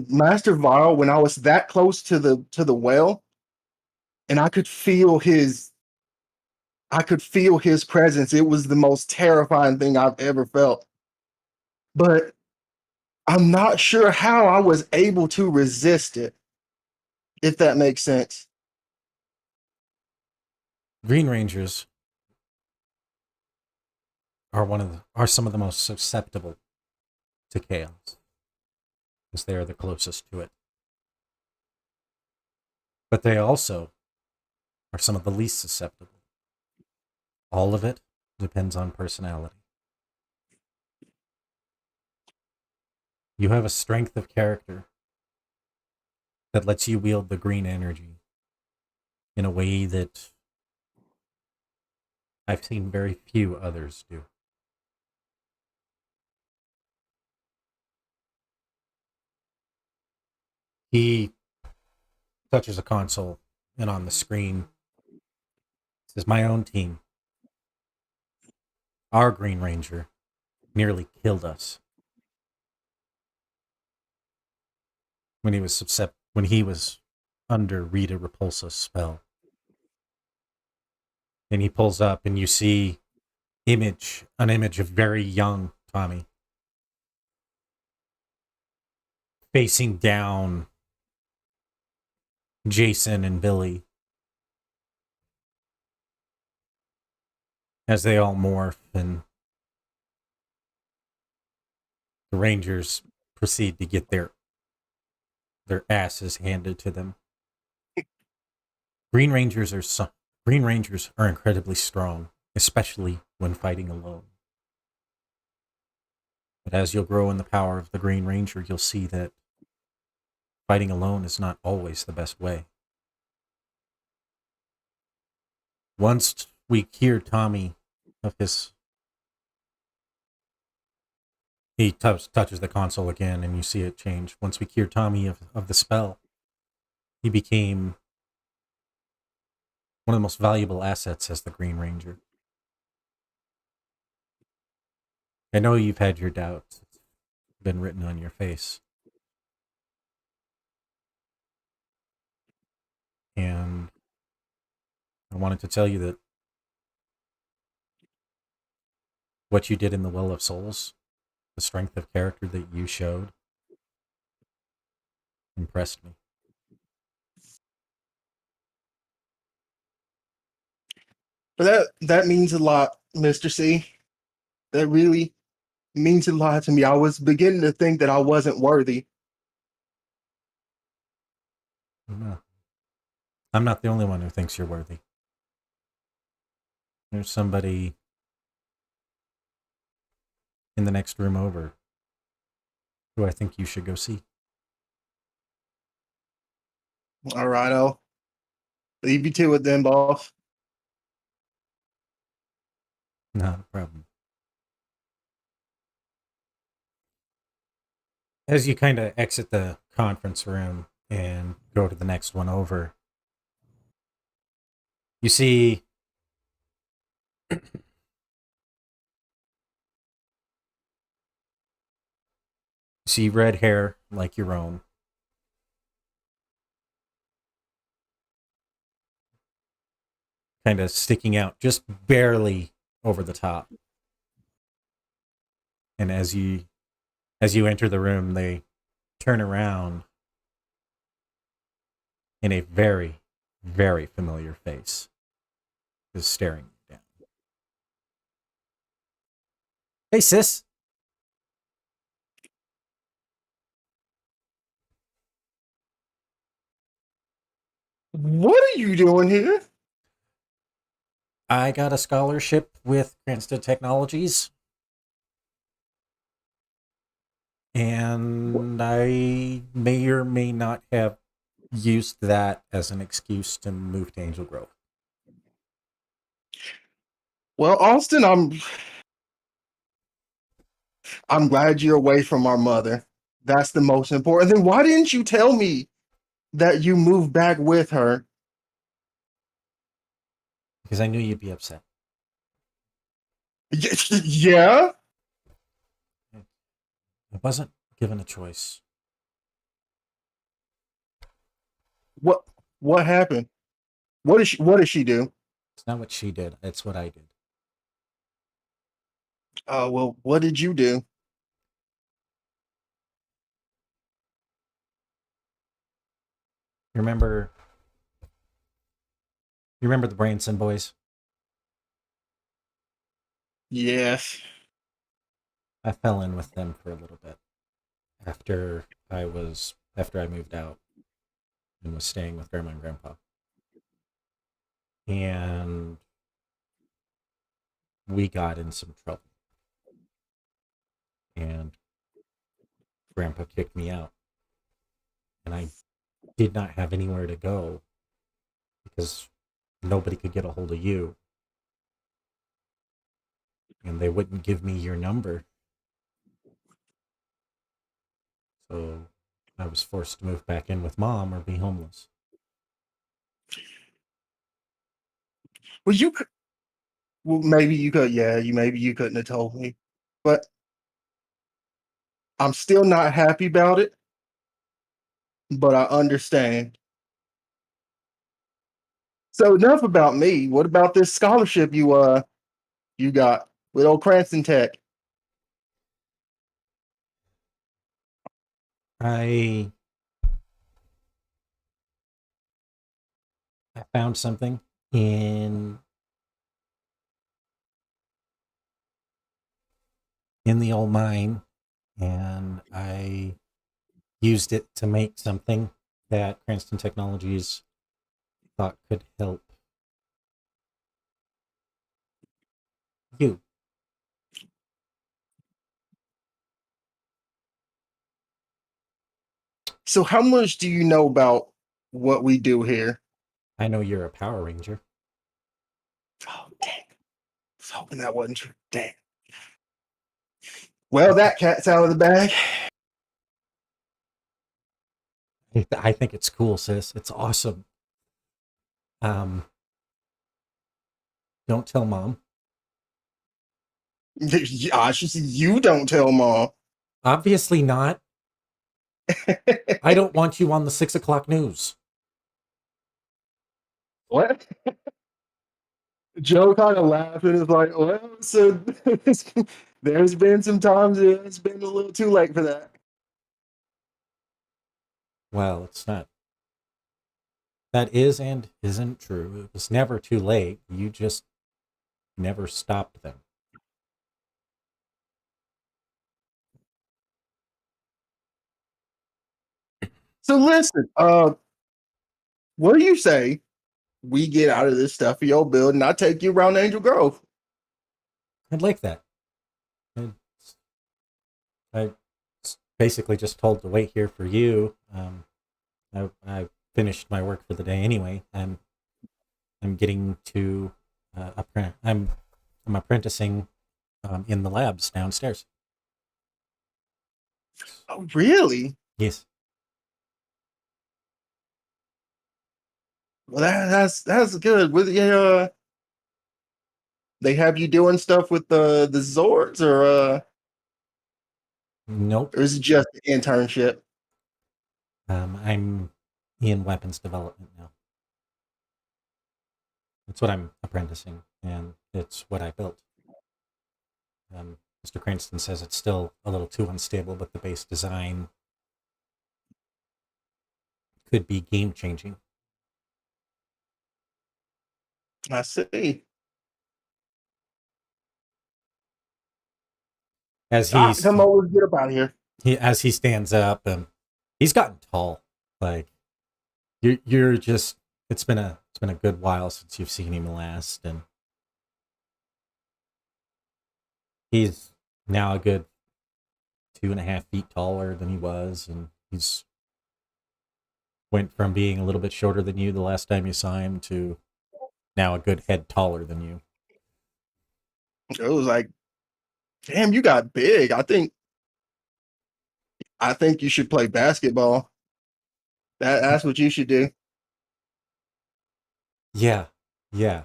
Master Vile, when I was that close to the well, and I could feel his presence. It was the most terrifying thing I've ever felt. But I'm not sure how I was able to resist it, if that makes sense. Green Rangers are some of the most susceptible to chaos, because they are the closest to it. But they also are some of the least susceptible. All of it depends on personality. You have a strength of character that lets you wield the green energy in a way that I've seen very few others do. He touches a console, and on the screen says, "My own team, our Green Ranger, nearly killed us when he was under Rita Repulsa's spell." And he pulls up, and you see an image of very young Tommy facing down Jason and Billy as they all morph, and the Rangers proceed to get their asses handed to them. Green Rangers Green Rangers are incredibly strong, especially when fighting alone. But as you'll grow in the power of the Green Ranger, you'll see that fighting alone is not always the best way. Once we cure Tommy of his, he touches the console again, and you see it change. Once we cure Tommy of the spell, he became one of the most valuable assets as the Green Ranger. I know you've had your doubts. It's been written on your face. And I wanted to tell you that what you did in the Well of Souls, the strength of character that you showed, impressed me. But that means a lot, Mr. C. That really means a lot to me. I was beginning to think that I wasn't worthy. I'm not the only one who thinks you're worthy. There's somebody in the next room over who I think you should go see. All right, I'll leave you to it then, boss. Not a problem. As you kind of exit the conference room and go to the next one over, you see red hair like your own. kind of sticking out just barely over the top. And as you enter the room, they turn around, and a very, very familiar face is staring you down. Hey, sis. What are you doing here? I got a scholarship with Cranston Technologies, and I may or may not have used that as an excuse to move to Angel Grove. Well, Austin, I'm glad you're away from our mother. That's the most important. Then why didn't you tell me that you moved back with her? Because I knew you'd be upset. Yeah? I wasn't given a choice. What happened? What did she do? It's not what she did, it's what I did. Well, what did you do? You remember the Branson boys? Yes. I fell in with them for a little bit after I moved out and was staying with grandma and grandpa. And we got in some trouble. And grandpa kicked me out. And I did not have anywhere to go because nobody could get a hold of you. And they wouldn't give me your number. So I was forced to move back in with mom or be homeless. Well, you could. Well, maybe you could. Yeah, maybe you couldn't have told me, but I'm still not happy about it. But I understand. So enough about me. What about this scholarship you got with old Cranston Tech? I found something in the old mine, and I used it to make something that Cranston Technologies thought could help you. So how much do you know about what we do here? I know you're a Power Ranger. Oh, dang. I was hoping that wasn't true. Dang. Well, that cat's out of the bag. I think it's cool, sis. It's awesome. Don't tell mom. You don't tell mom. Obviously not. I don't want you on the 6 o'clock news. What? Joe kind of laughed and was like, well, so there's been some times it's been a little too late for that. Well, it's not. That is and isn't true. It was never too late. You just never stopped them. So listen, what do you say we get out of this stuff for your build and I take you around Angel Grove? I'd like that. I basically just told to wait here for you. I finished my work for the day anyway. I'm getting to I'm apprenticing in the labs downstairs. Oh, really? Yes. Well, that's good. With they have you doing stuff with the Zords, Nope. or is it just an internship? I'm in weapons development now. It's what I'm apprenticing, and it's what I built. Mr. Cranston says it's still a little too unstable, but the base design could be game changing. I see. As he's Come over, get up out of here. as he stands up, and he's gotten tall. Like you're just it's been a good while since you've seen him last, and he's now a good 2.5 feet taller than he was, and he's went from being a little bit shorter than you the last time you saw him to now a good head taller than you. It was like, damn, you got big. I think you should play basketball. That's what you should do. Yeah, yeah.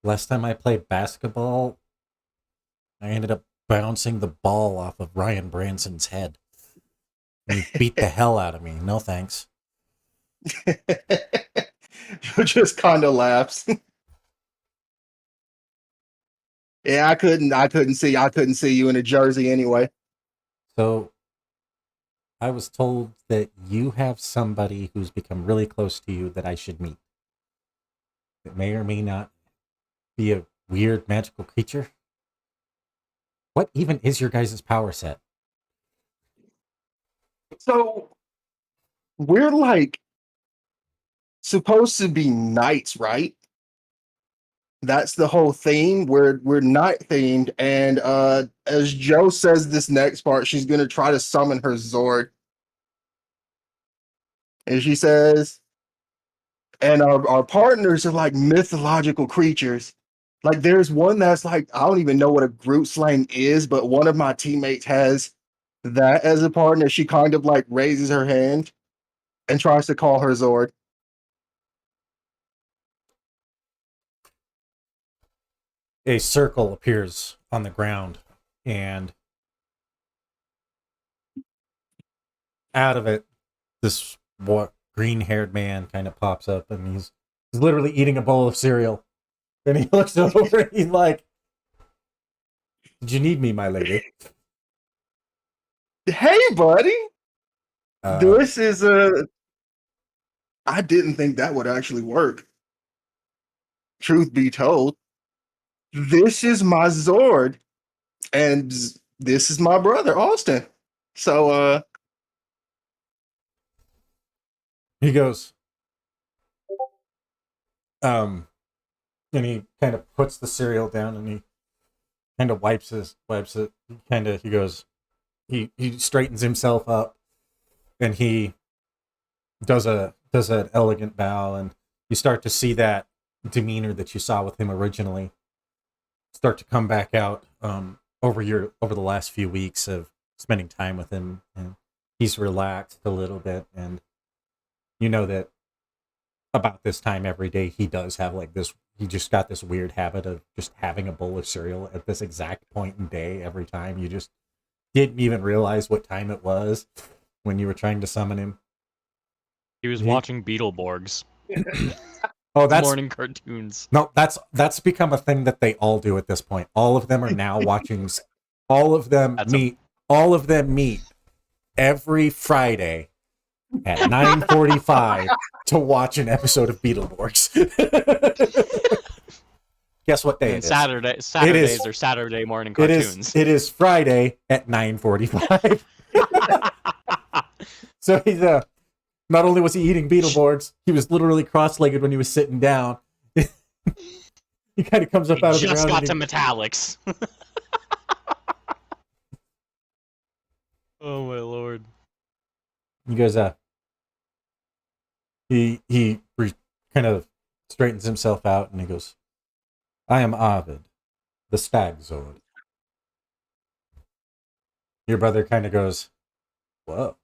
Last time I played basketball, I ended up bouncing the ball off of Ryan Branson's head. He beat the hell out of me. No thanks. You just kind of laughs. Yeah, I couldn't see you in a jersey anyway. So I was told that you have somebody who's become really close to you that I should meet. It may or may not be a weird magical creature. What even is your guys' power set? So we're like supposed to be knights, right? That's the whole theme. We're night themed, and as Joe says, this next part, she's gonna try to summon her Zord, and she says, and our partners are like mythological creatures. Like there's one that's like I don't even know what a Groot slang is, but one of my teammates has that as a partner. She kind of like raises her hand and tries to call her Zord. A circle appears on the ground, and out of it, this green-haired man kind of pops up, and he's literally eating a bowl of cereal. And he looks over, and he's like, "Did you need me, my lady?" Hey, buddy. Uh, This is a. I didn't think that would actually work. Truth be told, this is my Zord, and this is my brother Austin. So, he goes, and he kind of puts the cereal down, and he kind of wipes it. He goes, he straightens himself up, and he does an elegant bow, and you start to see that demeanor that you saw with him originally start to come back out over the last few weeks of spending time with him, and he's relaxed a little bit, and you know that about this time every day he does have like this. He just got this weird habit of just having a bowl of cereal at this exact point in day every time. You just didn't even realize what time it was when you were trying to summon him. He was watching Beetleborgs. Oh, that's morning cartoons. no, that's become a thing that they all do at this point. All of them are now watching. All of them meet every Friday at 9:45 to watch an episode of Beetleborgs. Guess what day And it is? Saturdays are Saturday morning cartoons. It is Friday at 9:45. So he's not only was he eating Beetleborgs, he was literally cross-legged when he was sitting down. He kind of comes up out of the ground. Just got to metallics. Oh my lord. He goes, he kind of straightens himself out, and he goes, "I am Arvid, the Stag Zord." Your brother kind of goes, "Whoa.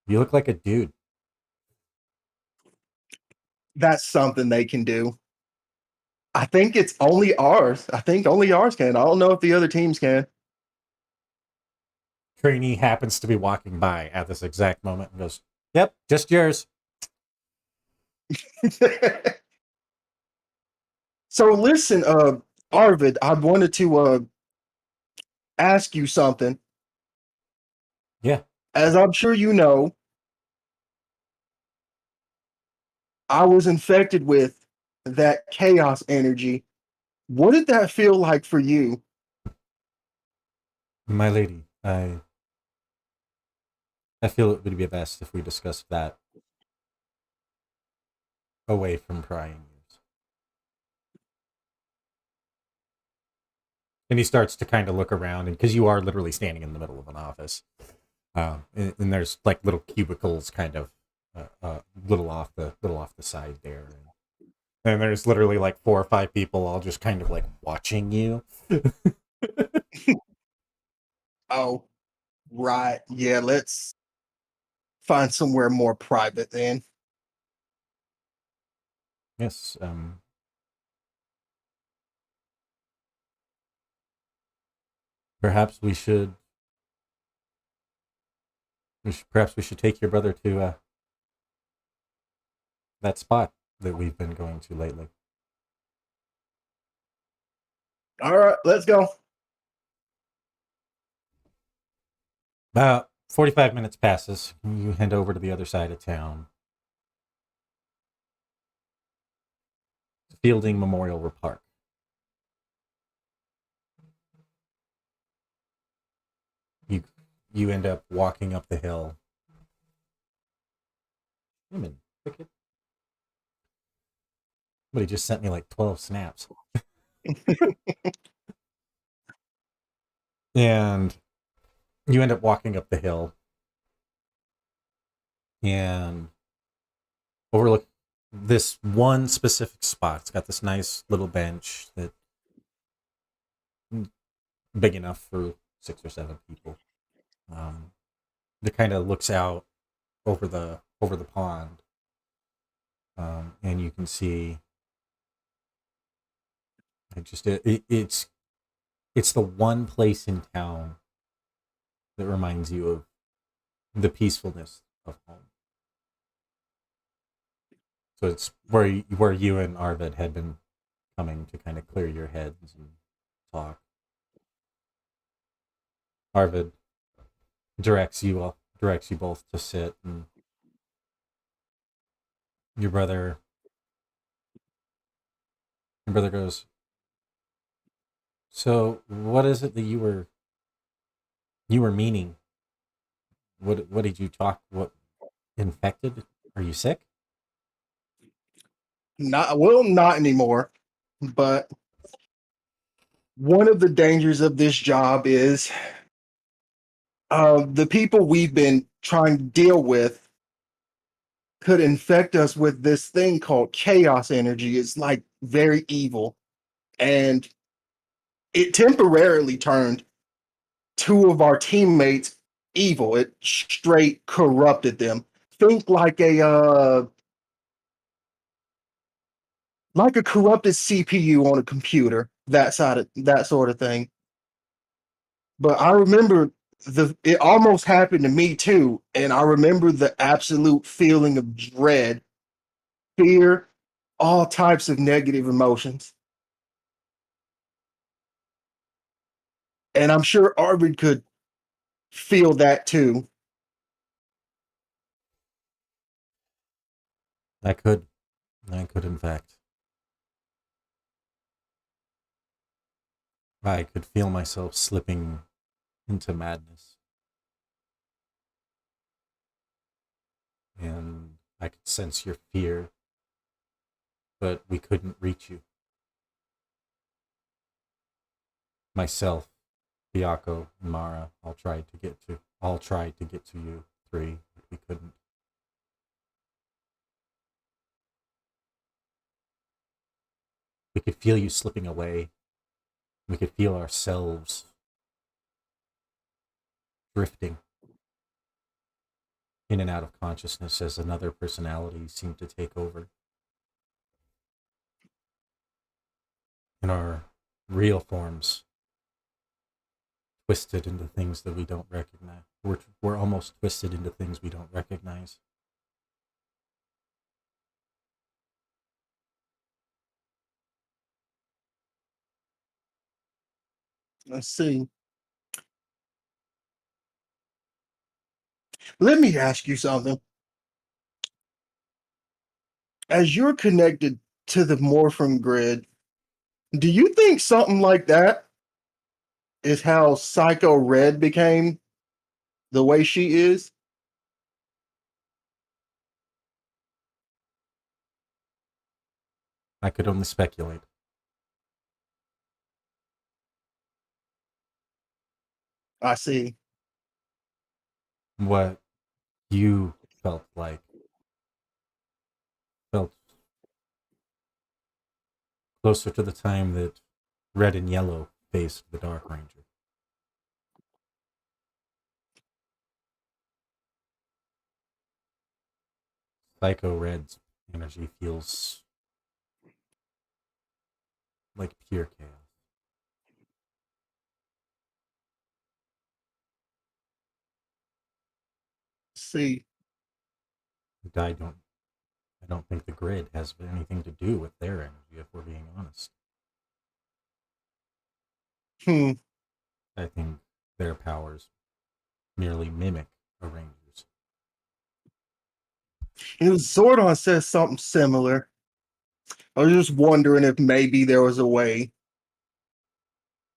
You look like a dude." that's something they can do. I think it's only ours. I think only ours can. I don't know if the other teams can. Trainee happens to be walking by at this exact moment and goes, "Yep, just yours." So listen, Arvid, I wanted to ask you something. Yeah. As I'm sure you know, I was infected with that chaos energy. What did that feel like for you? My lady, I feel it would be best if we discussed that away from prying ears. And he starts to kind of look around, and because you are literally standing in the middle of an office, and there's like little cubicles, kind of little off the side there, and there's literally like 4 or 5 people all just kind of like watching you. Oh, right. Yeah, let's find somewhere more private then. Yes. Perhaps we should. Perhaps we should take your brother to that spot that we've been going to lately. All right, let's go. About 45 minutes passes. You head over to the other side of town. Fielding Memorial Park. You end up walking up the hill. Mythic. Somebody just sent me like 12 snaps. And you end up walking up the hill and overlook this one specific spot. It's got this nice little bench that big enough for 6 or 7 people. That kind of looks out over the pond, and you can see it's the one place in town that reminds you of the peacefulness of home. So it's where you and Arvid had been coming to kind of clear your heads and talk. Arvid directs you both to sit, and your brother your brother goes, "So what is it that you were meaning? What did you talk? What infected? Are you sick?" Not anymore. But one of the dangers of this job is the people we've been trying to deal with could infect us with this thing called chaos energy. It's like very evil. And it temporarily turned two of our teammates evil. It straight corrupted them. Think like a corrupted CPU on a computer, that sort of thing. But I remember it almost happened to me too, and I remember the absolute feeling of dread, fear, all types of negative emotions. And I'm sure Arvid could feel that too. I could. I could, in fact. I could feel myself slipping into madness. And I could sense your fear, but we couldn't reach you. Myself, Biako, and Mara all tried to get to you three, but we couldn't. We could feel you slipping away. We could feel ourselves drifting in and out of consciousness as another personality seemed to take over. And our real forms twisted into things that we don't recognize. We're almost twisted into things we don't recognize. Let's see. Let me ask you something. As you're connected to the Morphin grid, do you think something like that is how Psycho Red became the way she is? I could only speculate. I see. What you felt closer to the time that Red and Yellow faced the Dark Ranger. Psycho Red's energy feels like pure chaos. See. I don't think the grid has anything to do with their energy, if we're being honest. Hmm. I think their powers merely mimic a ranger's. Zordon says something similar. I was just wondering if maybe there was a way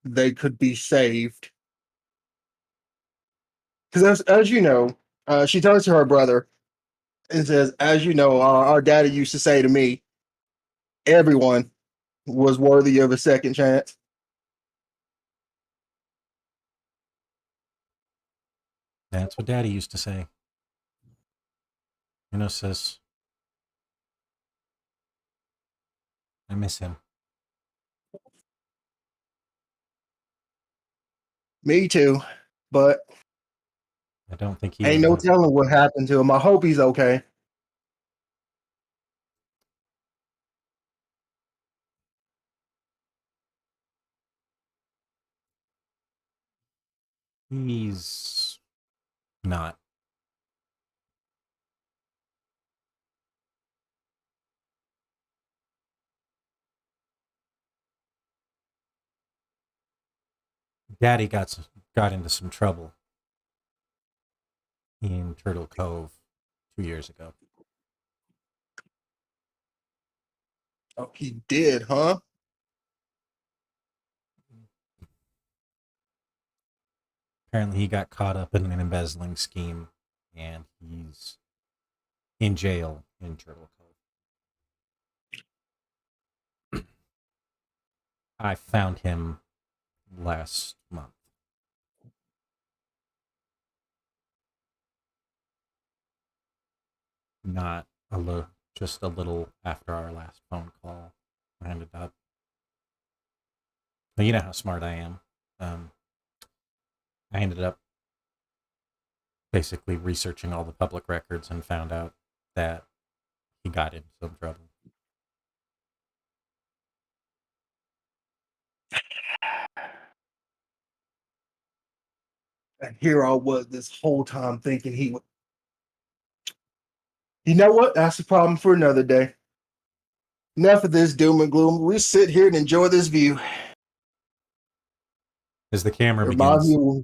they could be saved. Because as you know, she turns to her brother and says, "As you know, our daddy used to say to me, everyone was worthy of a second chance." That's what Daddy used to say. You know, sis, I miss him. Me too, but I don't think he ain't would no have. telling what happened to him. I hope he's okay. He's not. Daddy got into some trouble in Turtle Cove 2 years ago. Oh, he did, huh? Apparently, he got caught up in an embezzling scheme, and he's in jail in Turtle Cove. I found him last month. Not a little, just a little after our last phone call. I ended up. Well, you know how smart I am. Um, I ended up basically researching all the public records and found out that he got in some trouble. And here I was this whole time thinking he would. You know what? That's a problem for another day. Enough of this doom and gloom. We sit here and enjoy this view. As the camera Remind begins, me.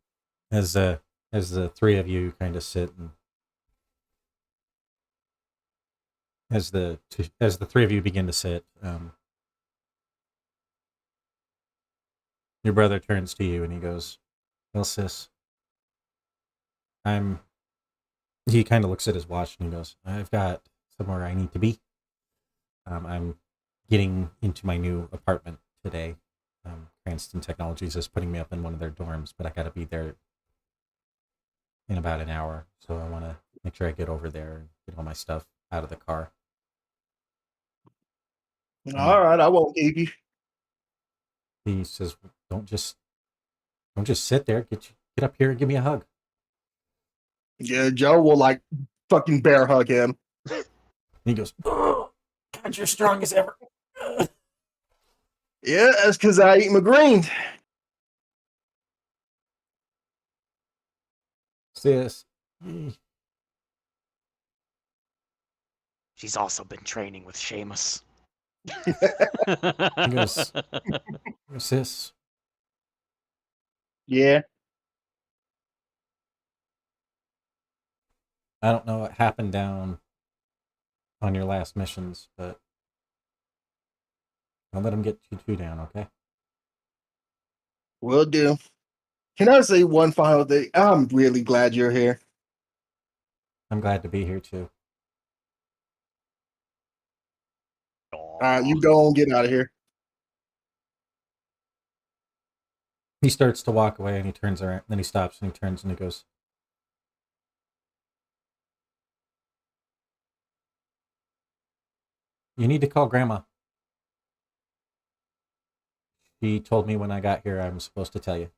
as the three of you kind of sit and as the three of you begin to sit, your brother turns to you and he goes, "Well, sis, I'm." He kind of looks at his watch and he goes, "I've got somewhere I need to be. I'm getting into my new apartment today. Cranston Technologies is putting me up in one of their dorms, but I got to be there in about an hour, so I want to make sure I get over there and get all my stuff out of the car." All right, I won't keep you. He says, don't just sit there. Get up here and give me a hug." Yeah, Joe will like fucking bear hug him. And he goes, "Oh, God, you're strong as ever." Yeah, that's because I eat my greens. Sis, She's also been training with Seamus. he goes, "Sis, Yeah. I don't know what happened down on your last missions, but don't let them get you too down, okay? Will do. Can I say one final thing? I'm really glad you're here. I'm glad to be here too. You go and get out of here. He starts to walk away and he turns around, then he stops and he turns and he goes, "You need to call Grandma. She told me when I got here I'm supposed to tell you.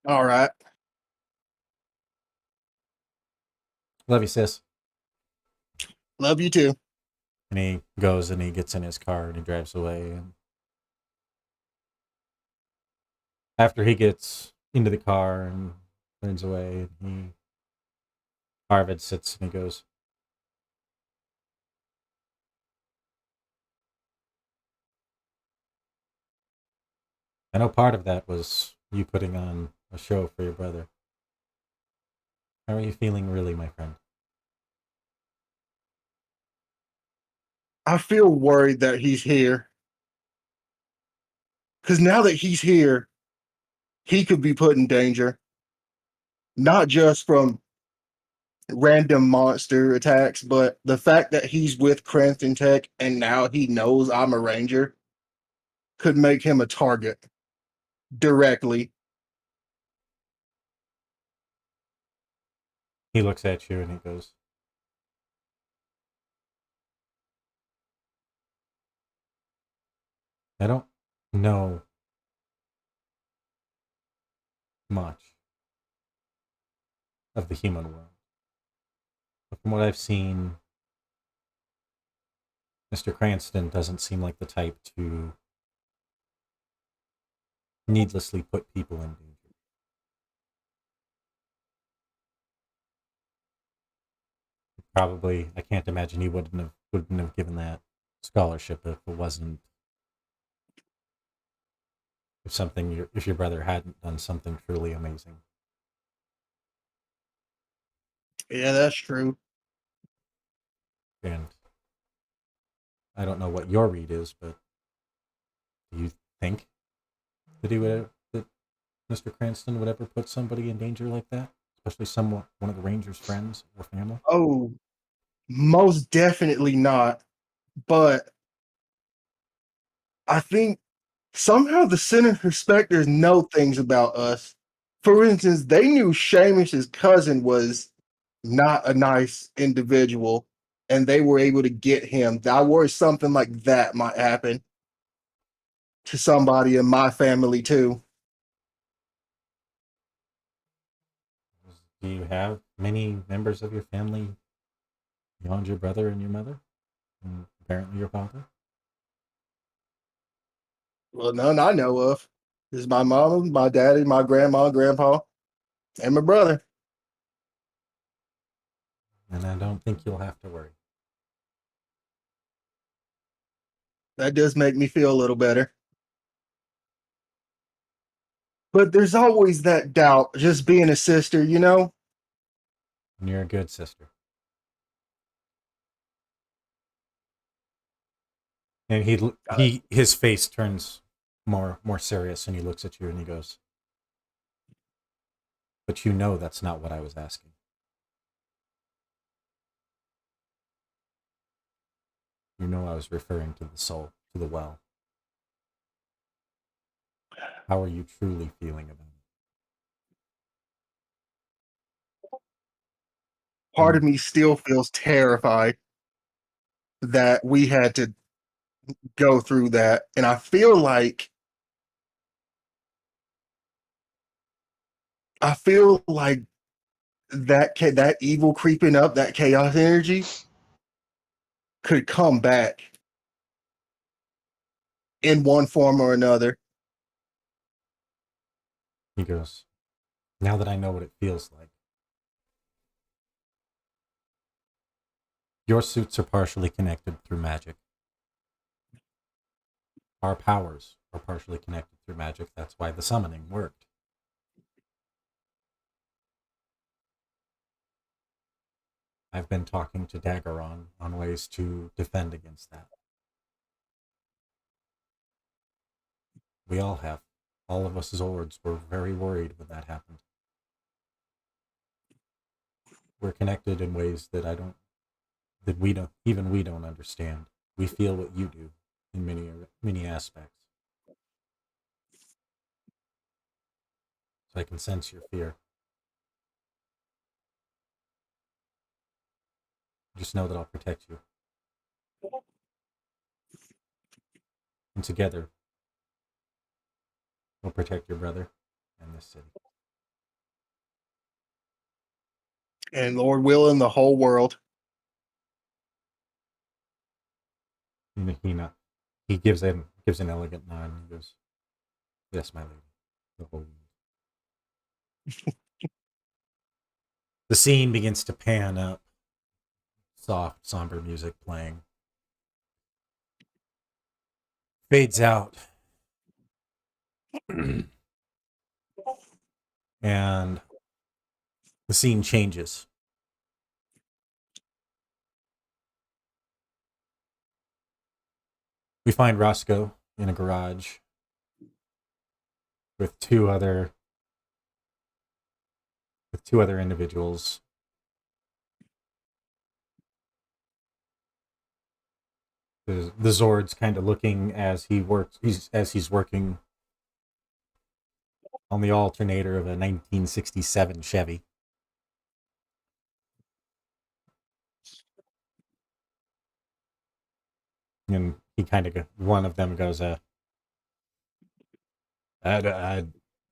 All right. Love you, sis." Love you too. And he goes and he gets in his car and he drives away. And after he gets into the car and turns away, Arvid sits and he goes, "I know part of that was you putting on a show for your brother. How are you feeling, really, my friend?" I feel worried that he's here. Because now that he's here, he could be put in danger. Not just from random monster attacks, but the fact that he's with Cranston Tech and now he knows I'm a ranger could make him a target directly. He looks at you and he goes, "I don't know much of the human world. But from what I've seen, Mr. Cranston doesn't seem like the type to needlessly put people in danger. Probably, I can't imagine he wouldn't have given that scholarship if it wasn't if your brother hadn't done something truly amazing." Yeah, that's true. And I don't know what your read is, but do you think that Mr. Cranston would ever put somebody in danger like that, especially one of the Rangers' friends or family? Oh, most definitely not. But I think somehow the Sinister Spectres know things about us. For instance, they knew Seamus's cousin was not a nice individual, and they were able to get him. I worry something like that might happen to somebody in my family too. Do you have many members of your family beyond your brother and your mother, and apparently your father? Well, none I know of. There's my mom, my daddy, my grandma, grandpa, and my brother. And I don't think you'll have to worry. That does make me feel a little better. But there's always that doubt, just being a sister, you know? And you're a good sister. And his face turns more serious, and he looks at you and he goes, "But you know that's not what I was asking. You know I was referring to the soul, to the well. How are you truly feeling about it?" Part of me still feels terrified that we had to go through that. And I feel like that evil creeping up, that chaos energy could come back in one form or another. He goes, "Now that I know what it feels like, your suits are partially connected through magic. Our powers or partially connected through magic. That's why the summoning worked. I've been talking to Daggeron on ways to defend against that. We all have. All of us Zords were very worried when that happened. We're connected in ways that we don't understand. We feel what you do in many aspects. So I can sense your fear. Just know that I'll protect you. And together, we'll protect your brother and this city. And Lord willing, the whole world. He gives an elegant nod and he goes, "Yes, my lady, the whole world." The scene begins to pan up. Soft, somber music playing. Fades out. And the scene changes. We find Roscoe in a garage with two other individuals. The Zord's kind of looking as he's working on the alternator of a 1967 Chevy. And he kind of one of them goes, I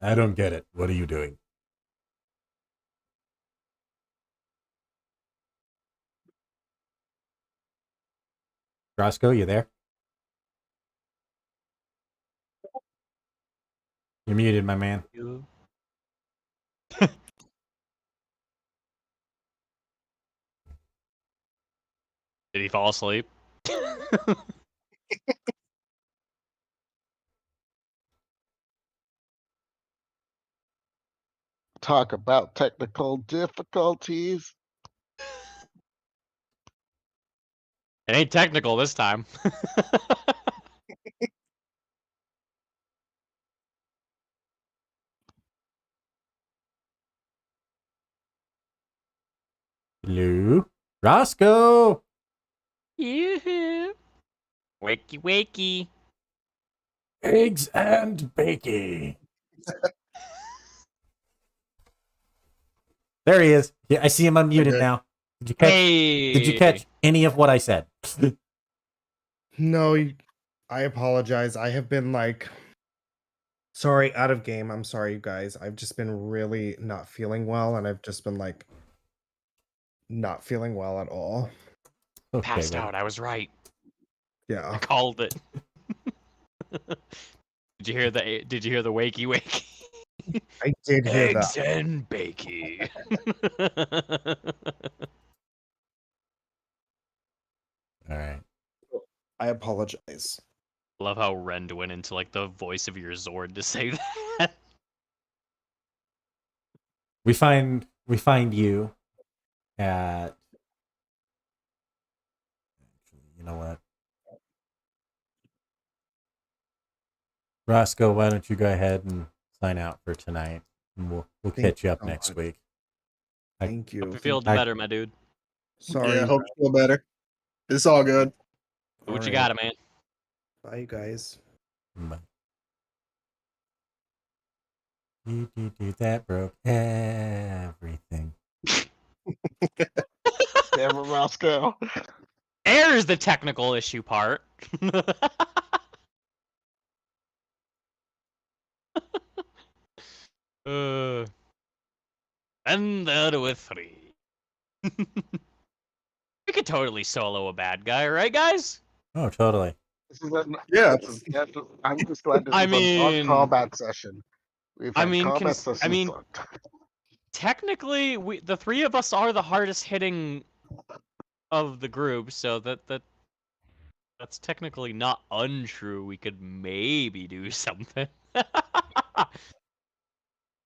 don't get it. What are you doing? Roscoe, you there? You're muted, my man. Did he fall asleep? Talk about technical difficulties. It ain't technical this time. Hello? Roscoe! Yoo-hoo. Wakey, wakey. Eggs and bacon. There he is. Yeah, I see him unmuted Okay. now. Did you catch any of what I said? No, I apologize. I have been sorry, out of game. I'm sorry, you guys. I've just been really not feeling well, and I've just been not feeling well at all. Okay, Passed buddy. out. I was right. I Yeah. called it. Did you hear the wakey wakey? I did hear Eggs that. and bakey. All right. I apologize. Love how Rend went into the voice of your Zord to say that. We find you at. You know what? Roscoe, why don't you go ahead and sign out for tonight, and we'll Thank catch you up so next much. week. Thank you. Hope you feel better, my dude. Sorry. Yeah, I hope you feel better. It's all good. Do what you Alright. got, man. Bye, you guys. Bye. You that broke everything. Damn it, Roscoe. There's the technical issue part. And there were three. We could totally solo a bad guy, right, guys? Oh, totally. This is an, Yeah. I'm just glad this I is a mean- non-combat session. We've I had mean, combat sessions. Technically, the three of us are the hardest hitting of the group, so that That's technically not untrue. We could maybe do something.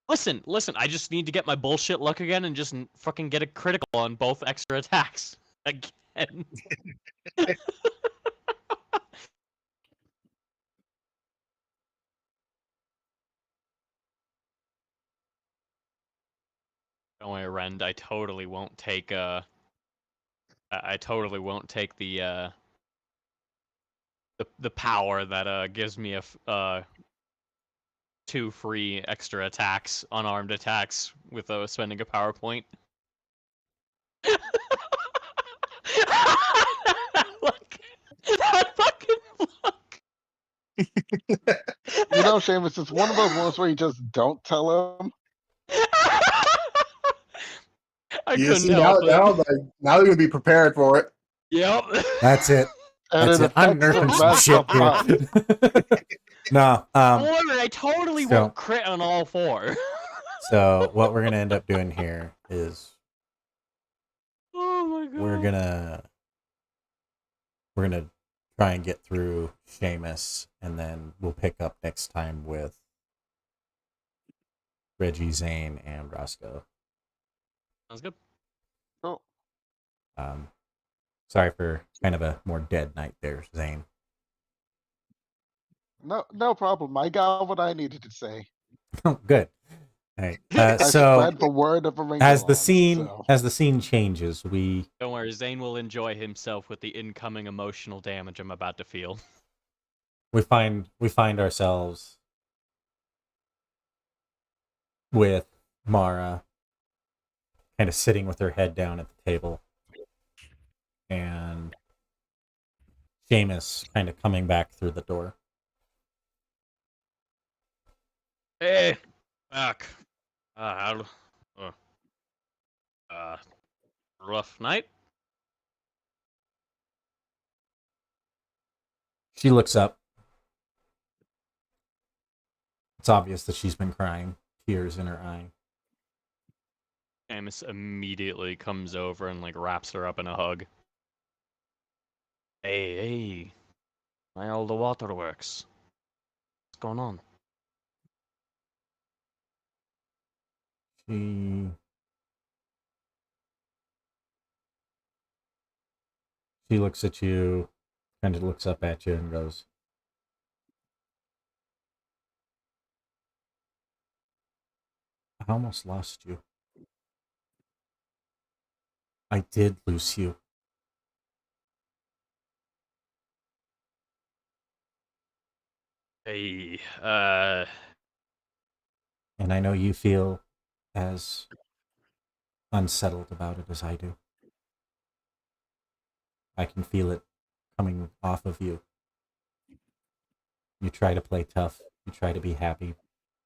Listen, I just need to get my bullshit luck again and just fucking get a critical on both extra attacks. Again. Don't worry, Rend, I totally won't take I totally won't take the power that gives me a 2 free extra attacks, unarmed attacks with spending a power point. Look, that fucking look. You know, Seamus, it's one of those ones where you just don't tell him. I Yeah, couldn't see help it. now they're gonna be prepared for it. Yep. That's it. And That's it it. I'm affects the nerfing some rest shit of time. here. No. However, I totally so- won't crit on all 4. So what we're gonna end up doing here is Oh my god. we're gonna try and get through Seamus, and then we'll pick up next time with Reggie, Zane, and Roscoe. Sounds good. Cool. Sorry for kind of a more dead night there, Zane. No problem. I got what I needed to say. Oh, good. All right. I So spread the word of a ring. as the scene changes, we Don't worry, Zane will enjoy himself with the incoming emotional damage I'm about to feel. find ourselves with Mara kind of sitting with her head down at the table, and Seamus kind of coming back through the door. Hey, back. Rough night? She looks up. It's obvious that she's been crying, tears in her eye. Amos immediately comes over and like wraps her up in a hug. Hey, my all the waterworks. What's going on? She looks at you, kind of looks up at you and goes, I almost lost you. I did lose you. Hey, And I know you feel as unsettled about it as I do. I can feel it coming off of you. You try to play tough, you try to be happy,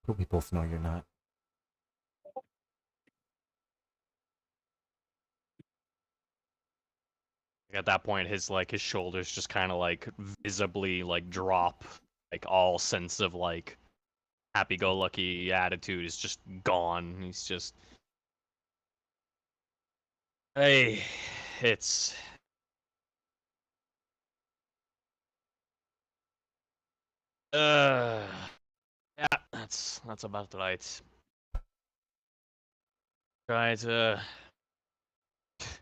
but we both know you're not. at that point, his shoulders just kind of like visibly like drop, like all sense of like happy-go-lucky attitude is just gone. He's just, hey, it's yeah, that's about right. Try to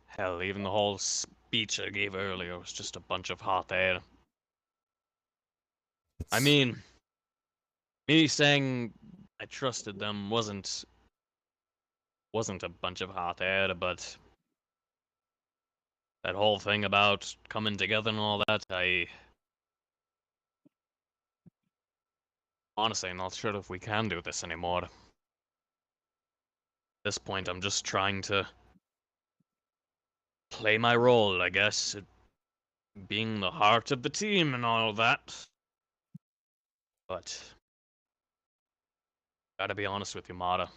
hell, even the whole speech I gave earlier was just a bunch of hot air. I mean, me saying I trusted them wasn't a bunch of hot air, but that whole thing about coming together and all that, I honestly am not sure if we can do this anymore. At this point, I'm just trying to play my role, I guess, being the heart of the team and all that. But gotta be honest with you, Mara.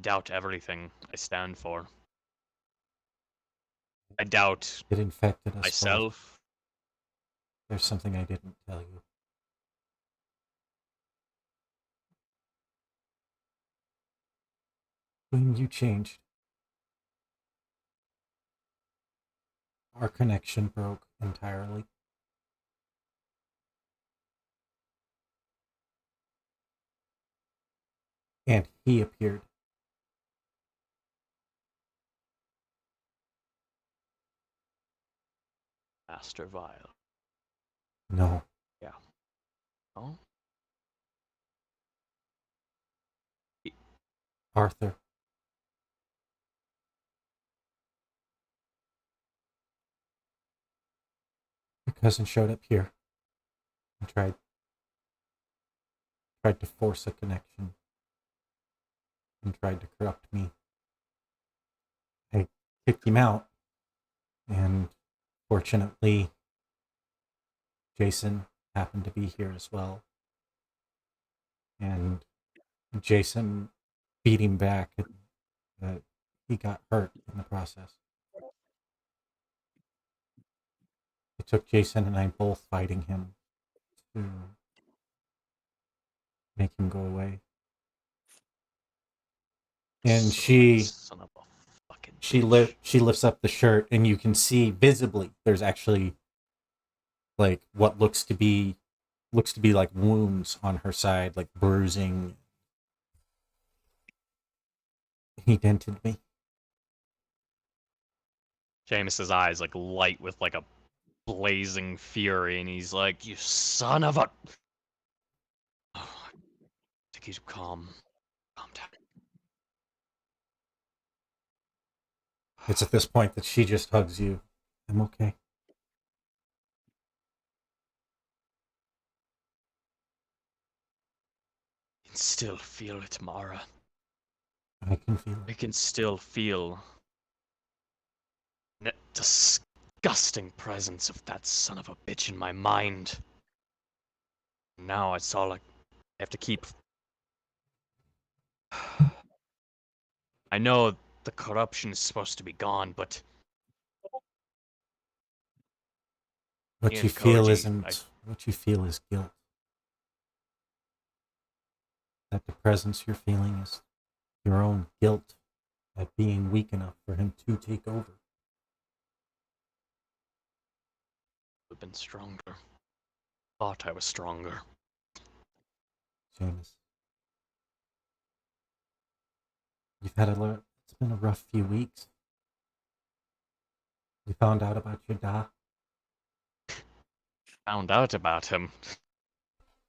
Doubt everything I stand for. I doubt It infected us both. myself. There's something I didn't tell you. When you changed, our connection broke entirely. And he appeared. Master Vile. No. Yeah. Oh? Arthur. Your cousin showed up here and tried to force a connection and tried to corrupt me. I kicked him out, and fortunately, Jason happened to be here as well. And Jason beat him back, and he got hurt in the process. It took Jason and I both fighting him to make him go away. And Son of a fucking bitch. she lifts up the shirt, and you can see visibly there's actually like what looks to be like wounds on her side, like bruising. He dented me. Seamus's eyes like light with like a blazing fury, and he's like, "You son of a." To keep calm down. It's at this point that she just hugs you. I'm okay. I can still feel it, Mara. I can feel I it. can still feel the disgusting presence of that son of a bitch in my mind. Now it's all like I have to keep. I know the corruption is supposed to be gone, but What me you and feel Koji, isn't what you feel is guilt. That the presence you're feeling is your own guilt at being weak enough for him to take over. have been stronger. Thought I was stronger. Seamus, you've had it's been a rough few weeks. You found out about your da. Found out about him.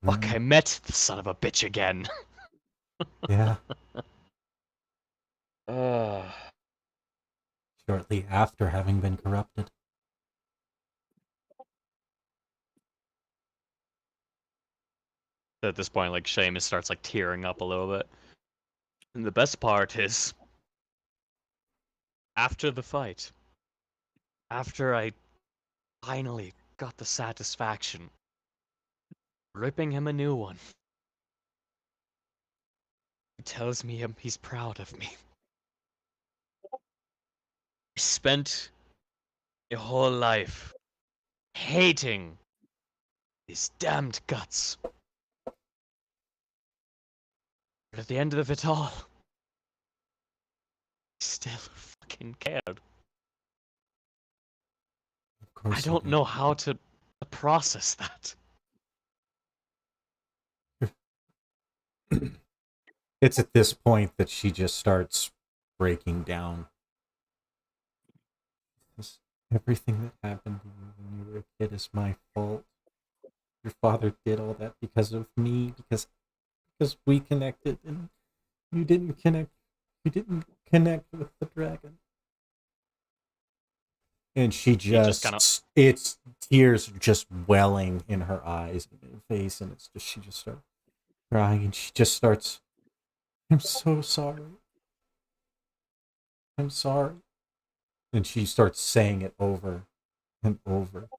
Fuck, I met the son of a bitch again. Yeah. Ugh. Shortly after having been corrupted. At this point, like, Seamus starts, like, tearing up a little bit. And the best part is, after the fight, after I finally got the satisfaction, ripping him a new one, he tells me he's proud of me. I spent a whole life hating his damned guts. But at the end of it all, he still fucking cared. Of course I he don't did. know how to process that. It's at this point that she just starts breaking down. Everything that happened to you when you were a kid is my fault. Your father did all that because of me, because we connected, and you didn't connect. You didn't connect with the dragon. And she just kinda- it's tears just welling in her eyes and her face, and it's just she just starts crying, and she just starts, I'm so sorry. I'm sorry. And she starts saying it over and over.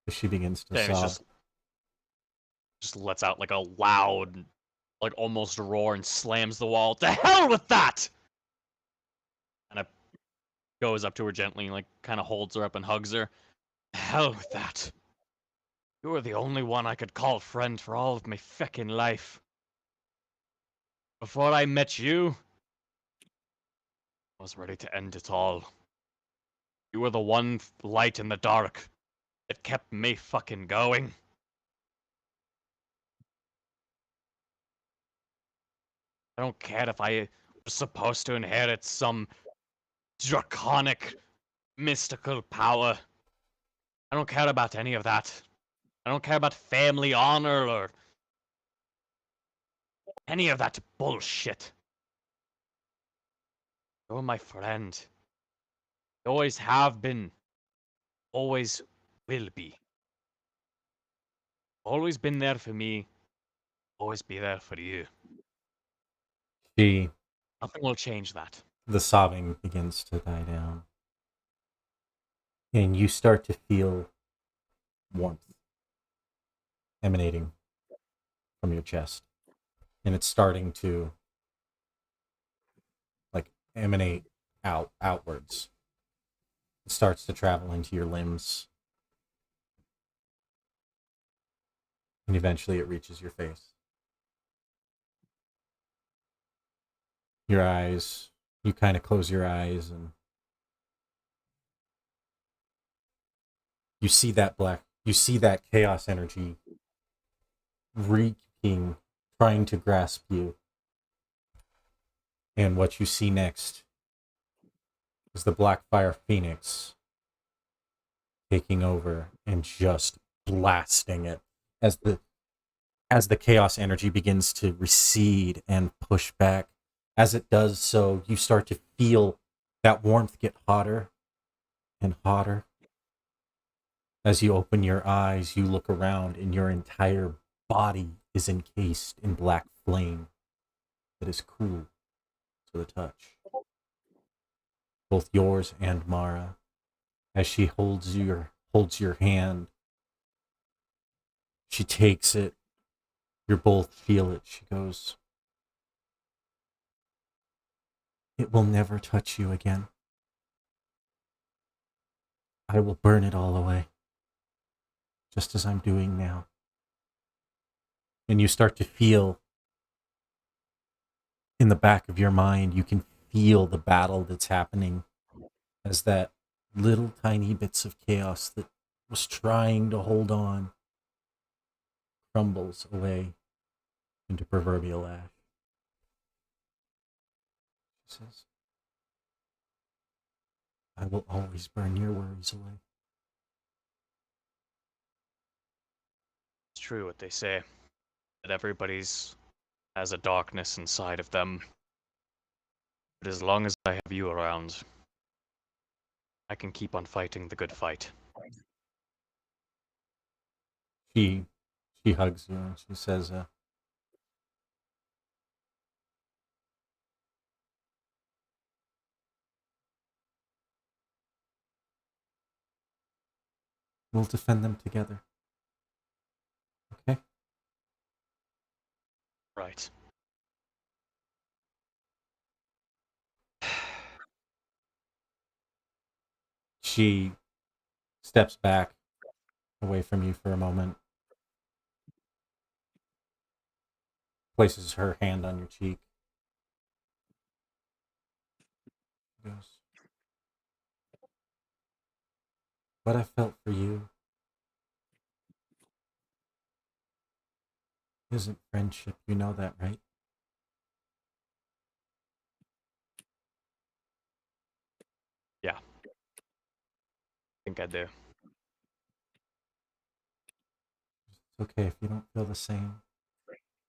She begins to Seamus sob. just lets out like a loud, like almost roar and slams the wall. To hell with that! And I goes up to her gently and like kind of holds her up and hugs her. To hell with that. You were the only one I could call friend for all of my feckin' life. Before I met you, I was ready to end it all. You were the one light in the dark that kept me fucking going. I don't care if I was supposed to inherit some draconic, mystical power. I don't care about any of that. I don't care about family honor or any of that bullshit. You're my friend. You always have been. Always will be. Always been there for me. Always be there for you. She, Nothing will change that. the sobbing begins to die down, and you start to feel warmth emanating from your chest, and it's starting to like emanate outwards. It starts to travel into your limbs, and eventually it reaches your face. Your eyes, you kind of close your eyes, and you see that chaos energy reeking, trying to grasp you. And what you see next is the Blackfire Phoenix taking over and just blasting it as the chaos energy begins to recede and push back. As it does so, you start to feel that warmth get hotter and hotter. As you open your eyes, you look around, and your entire body is encased in black flame that is cool to the touch. Both yours and Mara, as she holds your hand, she takes it. You both feel it. She goes, "It will never touch you again. I will burn it all away, just as I'm doing now." And you start to feel in the back of your mind, you can feel the battle that's happening as that little tiny bits of chaos that was trying to hold on crumbles away into proverbial ash. She says, "I will always burn your worries away." It's true what they say. That everybody's has a darkness inside of them. But as long as I have you around, I can keep on fighting the good fight. She she hugs you and she says, "We'll defend them together, okay?" Right. She steps back away from you for a moment, places her hand on your cheek. She goes, "What I felt for you isn't friendship. You know that, right?" Yeah. I think I do. "It's okay if you don't feel the same.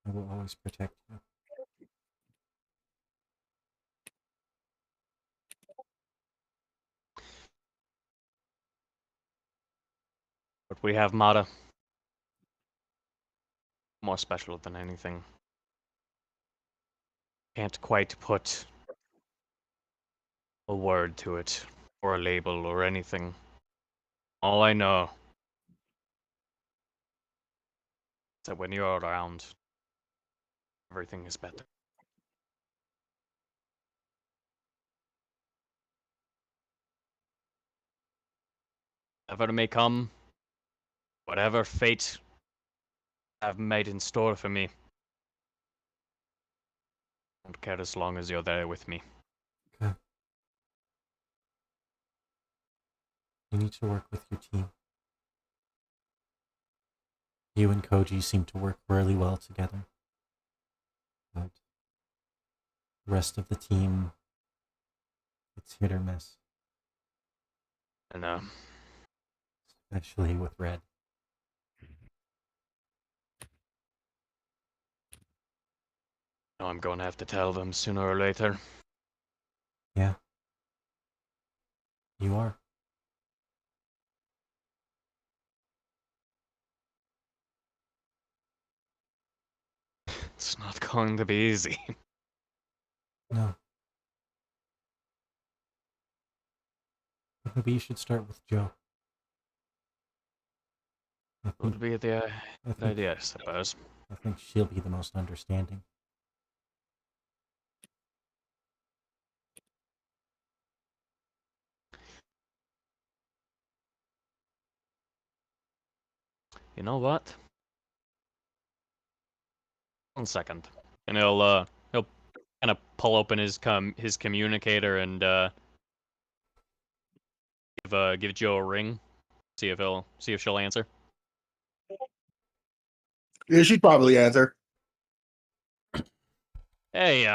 I will always protect you." But we have Mata. More special than anything. Can't quite put a word to it, or a label, or anything. All I know is that when you're around, everything is better. Whatever may come, whatever fate have made in store for me, Don't care as long as you're there with me. Okay. You need to work with your team. You and Koji seem to work really well together. But the rest of the team, it's hit or miss. And Especially with Red. I'm going to have to tell them sooner or later. Yeah. You are. It's not going to be easy. No. Maybe you should start with Joe. I think, Would be the I think, idea, I suppose. I think she'll be the most understanding. You know what? 1 second, and he'll kind of pull open his communicator and give Joe a ring. See if she'll answer. Yeah, she'd probably answer. Hey,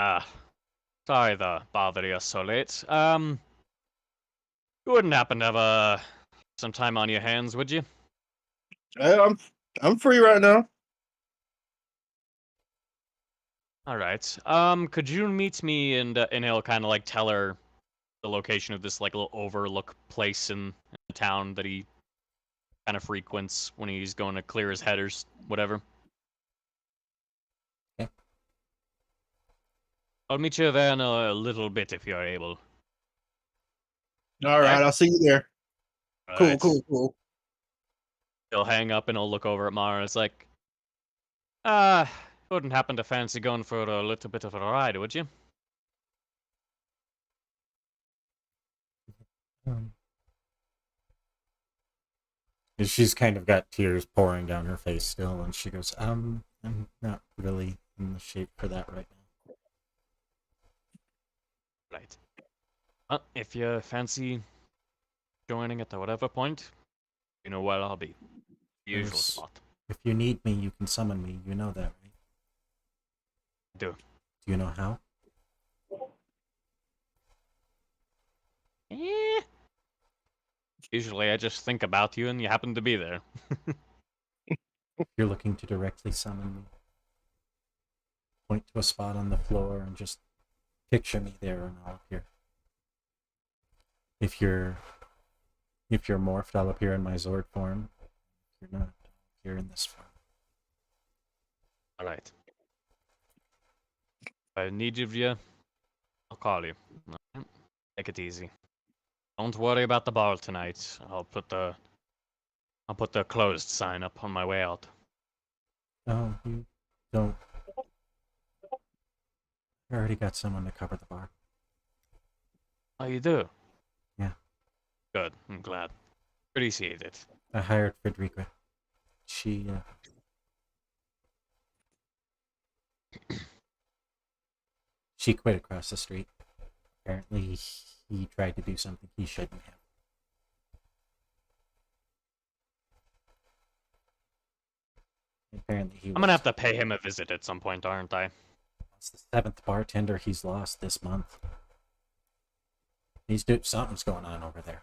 sorry to bother you so late. You wouldn't happen to have some time on your hands, would you? I'm free right now. All right. Could you meet me and he'll kind of like tell her the location of this like little overlook place in the town that he kind of frequents when he's going to clear his head or whatever. Okay. I'll meet you there in a little bit if you're able. All right, I'll see you there. Cool, Right. cool. He'll hang up and he'll look over at Mara. It's like, wouldn't happen to fancy going for a little bit of a ride, would you? She's kind of got tears pouring down her face still, and she goes, I'm not really in the shape for that right now. Right. If you fancy joining at the whatever point, you know where I'll be. Usual There's- spot. If you need me, you can summon me. You know that, right? Do. Do you know how? Usually I just think about you and you happen to be there. You're looking to directly summon me. Point to a spot on the floor and just picture me there and I'll appear. If you're morphed, I'll appear in my Zord form. If you're not, I'll appear in this form. Alright. If I need you, I'll call you. Alright? Take it easy. Don't worry about the ball tonight. I'll put the closed sign up on my way out. No, you don't. I already got someone to cover the bar. Oh, you do? Yeah. Good. I'm glad. Appreciate it. I hired Frederica. She she quit across the street. Apparently, he tried to do something he shouldn't have. Apparently, I'm gonna have to pay him a visit at some point, aren't I? It's the 7th bartender he's lost this month. Something's going on over there.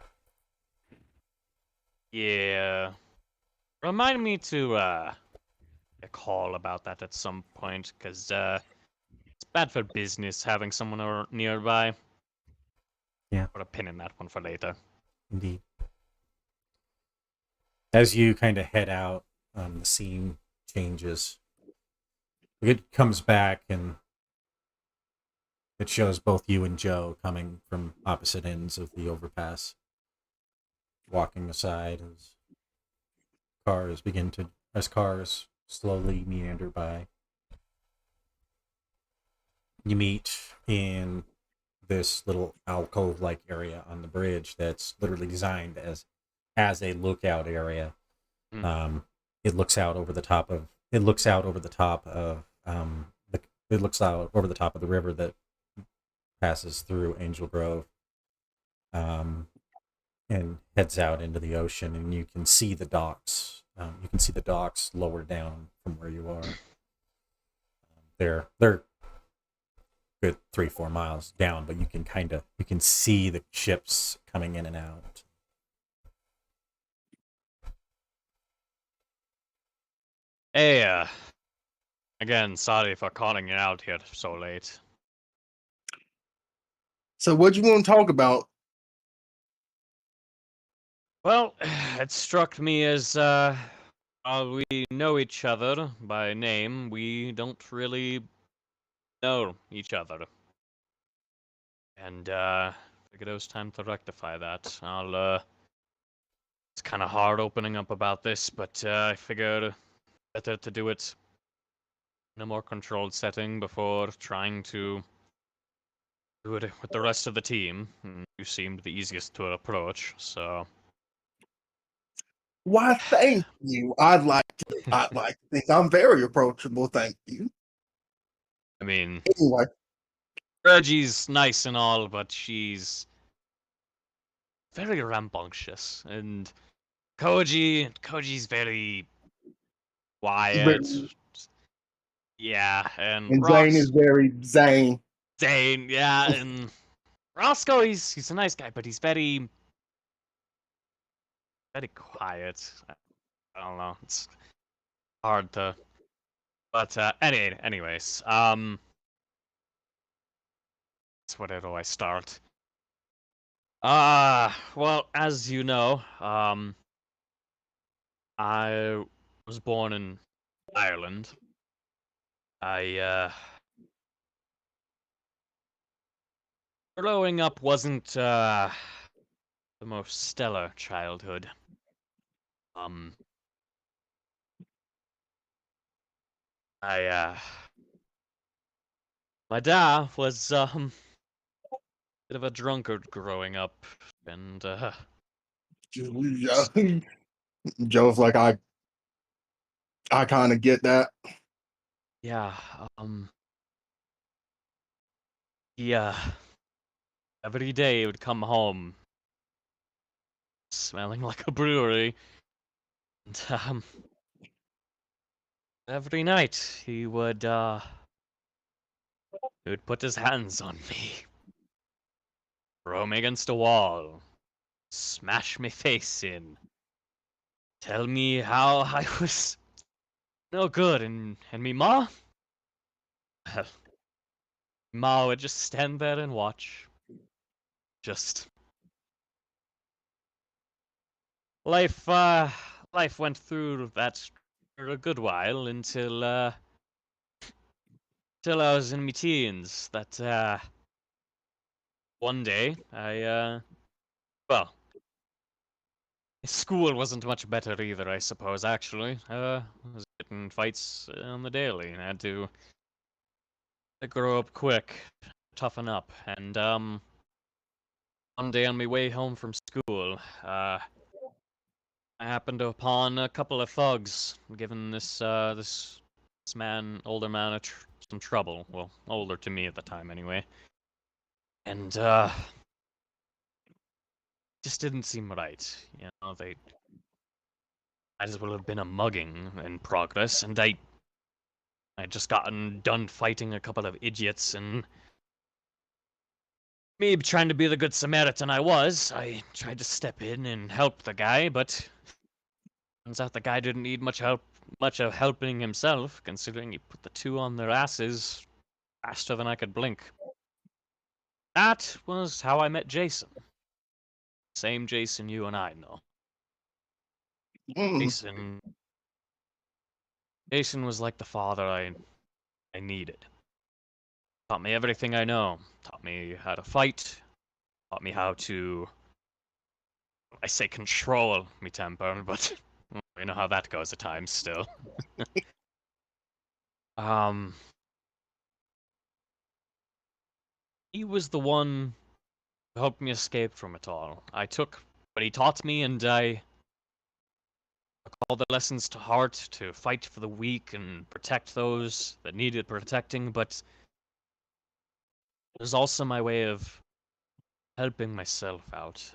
Yeah. Remind me to call about that at some point, because it's bad for business having someone nearby. Yeah. Put a pin in that one for later. Indeed. As you kind of head out, the scene changes. It comes back and it shows both you and Joe coming from opposite ends of the overpass, walking aside as cars slowly meander by. You meet in this little alcove-like area on the bridge that's literally designed as a lookout area. It looks out over the top of it looks out over the top of the river that passes through Angel Grove, and heads out into the ocean, and you can see the docks. You can see the docks lower down from where you are. They're good 3-4 miles down, but you can see the ships coming in and out. Hey, again, sorry for calling you out here so late. So what you want to talk about? Well, it struck me as, while we know each other by name, we don't really know each other. And, figured it was time to rectify that. It's kind of hard opening up about this, but, I figured better to do it in a more controlled setting before trying to do it with the rest of the team. You seemed the easiest to approach, so... Why, thank you. I'd like to think I'm very approachable. Thank you. I mean, Anyway, Reggie's nice and all, but she's very rambunctious. And Koji's very quiet. Yeah, and and Zane is very Zane. Dane, yeah, and Roscoe, he's a nice guy, but he's very quiet. I don't know. It's hard to. But anyways, where do I start? Well, as you know, I was born in Ireland. I growing up wasn't the most stellar childhood. Um, I my dad was bit of a drunkard growing up, and Joe's like, I kind of get that. yeah, yeah. Every day he would come home smelling like a brewery, and every night he would put his hands on me, throw me against a wall, smash my face in, tell me how I was no good, and me ma, well, ma would just stand there and watch. Just life went through that for a good while until till I was in my teens. That one day well, school wasn't much better either, I suppose. Actually, I was getting fights on the daily, and I had to grow up quick, toughen up, and one day on my way home from school, I happened upon a couple of thugs giving this older man, some trouble. Well, older to me at the time, anyway. And just didn't seem right. You know, they might as well have been a mugging in progress, and I'd just gotten done fighting a couple of idiots, and me trying to be the good Samaritan I tried to step in and help the guy, but turns out the guy didn't need much of helping himself, considering he put the two on their asses faster than I could blink. That was how I met Jason. Same Jason you and I know. Mm. Jason was like the father I needed. Taught me everything I know. Taught me how to fight. Taught me how to, I say, control me temper, but you know how that goes at times still. um, he was the one who helped me escape from it all. I took what he taught me and I took all the lessons to heart to fight for the weak and protect those that needed protecting, but it was also my way of helping myself out.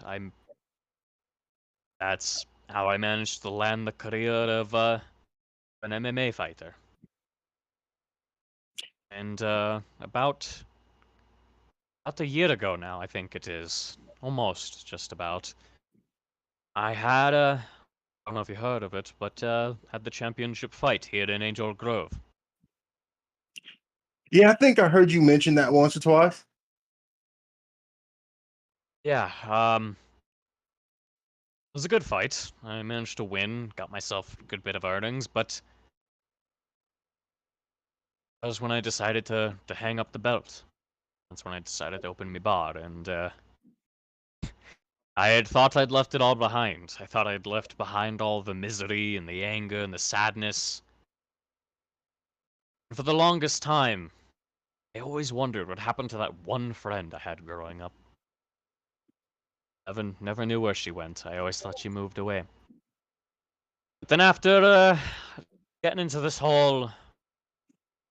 That's how I managed to land the career of an MMA fighter. And about a year ago now, I think it is, almost just about, I had a, I don't know if you heard of it, but had the championship fight here in Angel Grove. Yeah, I think I heard you mention that once or twice. Yeah, it was a good fight. I managed to win, got myself a good bit of earnings, but that was when I decided to hang up the belt. That's when I decided to open my bar, and I had thought I'd left it all behind. I thought I'd left behind all the misery and the anger and the sadness. And for the longest time, I always wondered what happened to that one friend I had growing up. Never knew where she went. I always thought she moved away. But then after getting into this whole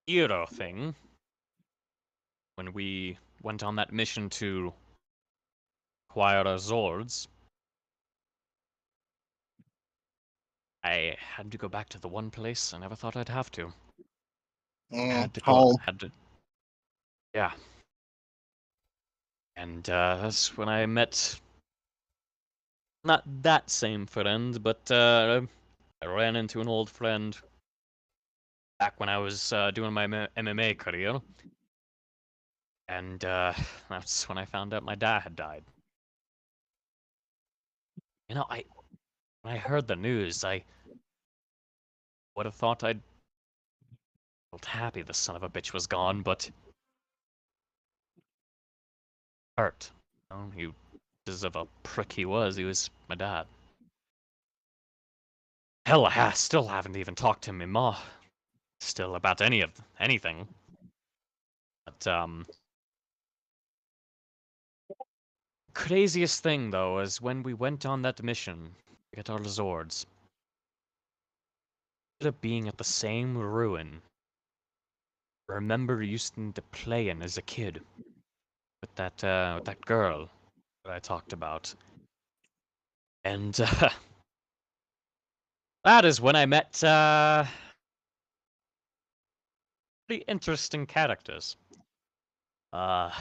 hero thing, when we went on that mission to acquire our Zords, I had to go back to the one place I never thought I'd have to. Home. Had to, yeah. And that's when I met not that same friend, but I ran into an old friend back when I was doing my MMA career, and that's when I found out my dad had died. You know, when I heard the news, I would have thought I'd felt happy the son of a bitch was gone, but hurt. You know, he, as of a prick he was my dad. Hell, I still haven't even talked to my ma, still about anything. But craziest thing though is when we went on that mission to get our Zords. Ended up being at the same ruin I remember used to play in as a kid with that girl that I talked about, and that is when I met pretty interesting characters. Uh,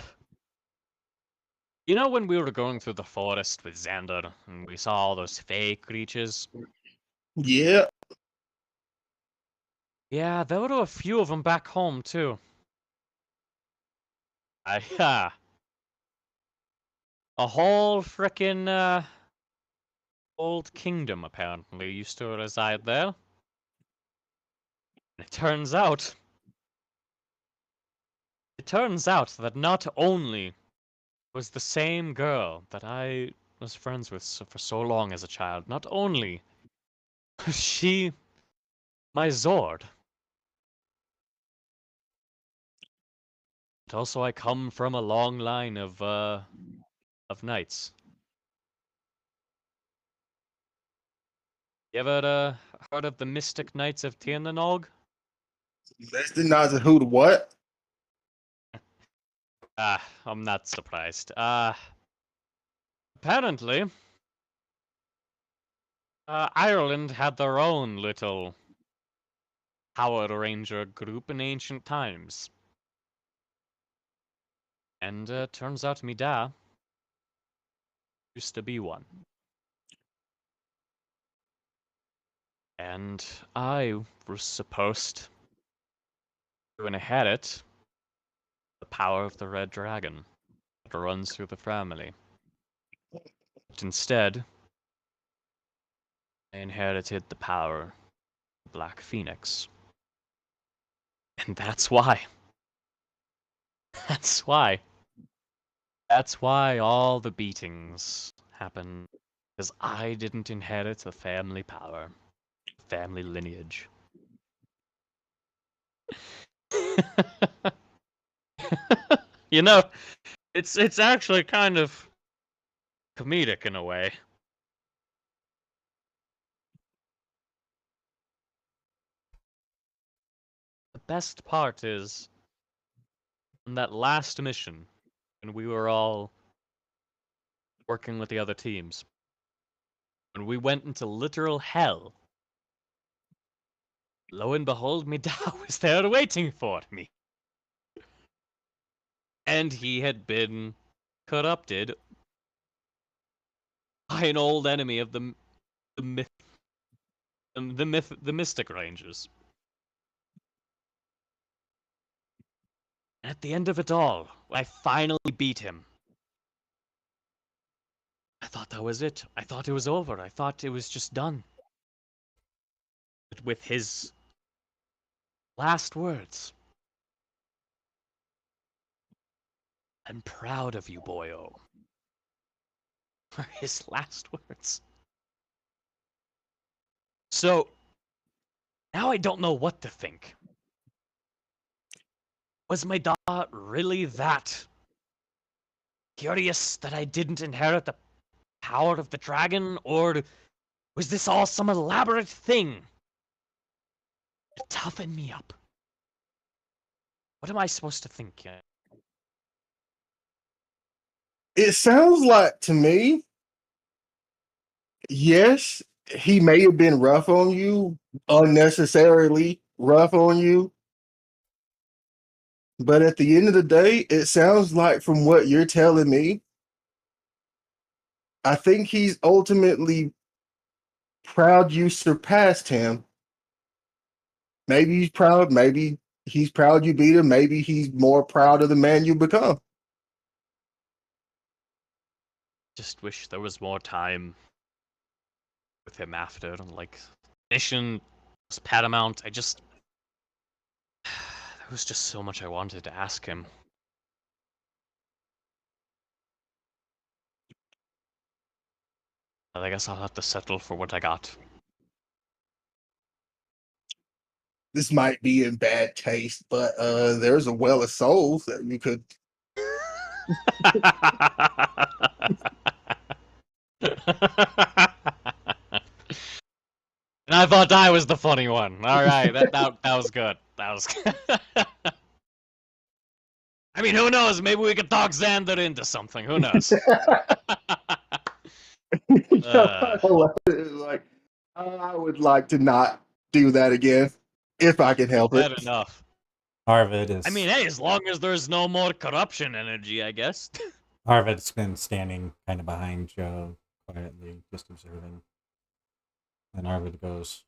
you know when we were going through the forest with Xander and we saw all those fake creatures? Yeah. Yeah, there were a few of them back home too. I a whole frickin' old kingdom apparently used to reside there. It turns out that not only was the same girl that I was friends with for so long as a child, not only was she my Zord, but also I come from a long line of knights. You ever heard of the Mystic Knights of Tirnanog? That's the nods of who to what? I'm not surprised. Apparently, Ireland had their own little Power Ranger group in ancient times. And turns out me da used to be one. And I was supposed to inherit the power of the Red Dragon that runs through the family. But instead, I inherited the power of the Black Phoenix. And that's why. That's why. That's why all the beatings happen. Because I didn't inherit the family power, family lineage. You know, it's actually kind of comedic in a way. best part is on that last mission, when we were all working with the other teams, when we went into literal hell, lo and behold, me dad was there waiting for me. And he had been corrupted by an old enemy of the myth, the Mystic Rangers. And at the end of it all, I finally beat him. I thought that was it. I thought it was over. I thought it was just done. But with his last words, "I'm proud of you, boyo," were his last words. So now I don't know what to think. Was my dad really that curious that I didn't inherit the power of the dragon, or was this all some elaborate thing to toughen me up? What am I supposed to think? It sounds like to me, yes, he may have been rough on you, unnecessarily rough on you. But at the end of the day, it sounds like from what you're telling me, I think he's ultimately proud you surpassed him. Maybe he's proud you beat him, maybe he's more proud of the man you become. Just wish there was more time with him after. Like, mission was paramount. There was just so much I wanted to ask him. But I guess I'll have to settle for what I got. This might be in bad taste, but there's a well of souls that you could. And I thought I was the funny one. All right, that was good. That was good. I mean, who knows? Maybe we could talk Xander into something. Who knows? Like, I would like to not do that again if I can help Fair it. enough. Arvid is. I mean, hey, as long as there's no more corruption energy, I guess. Arvid's been standing kind of behind Joe, quietly, just observing. And Arvid goes,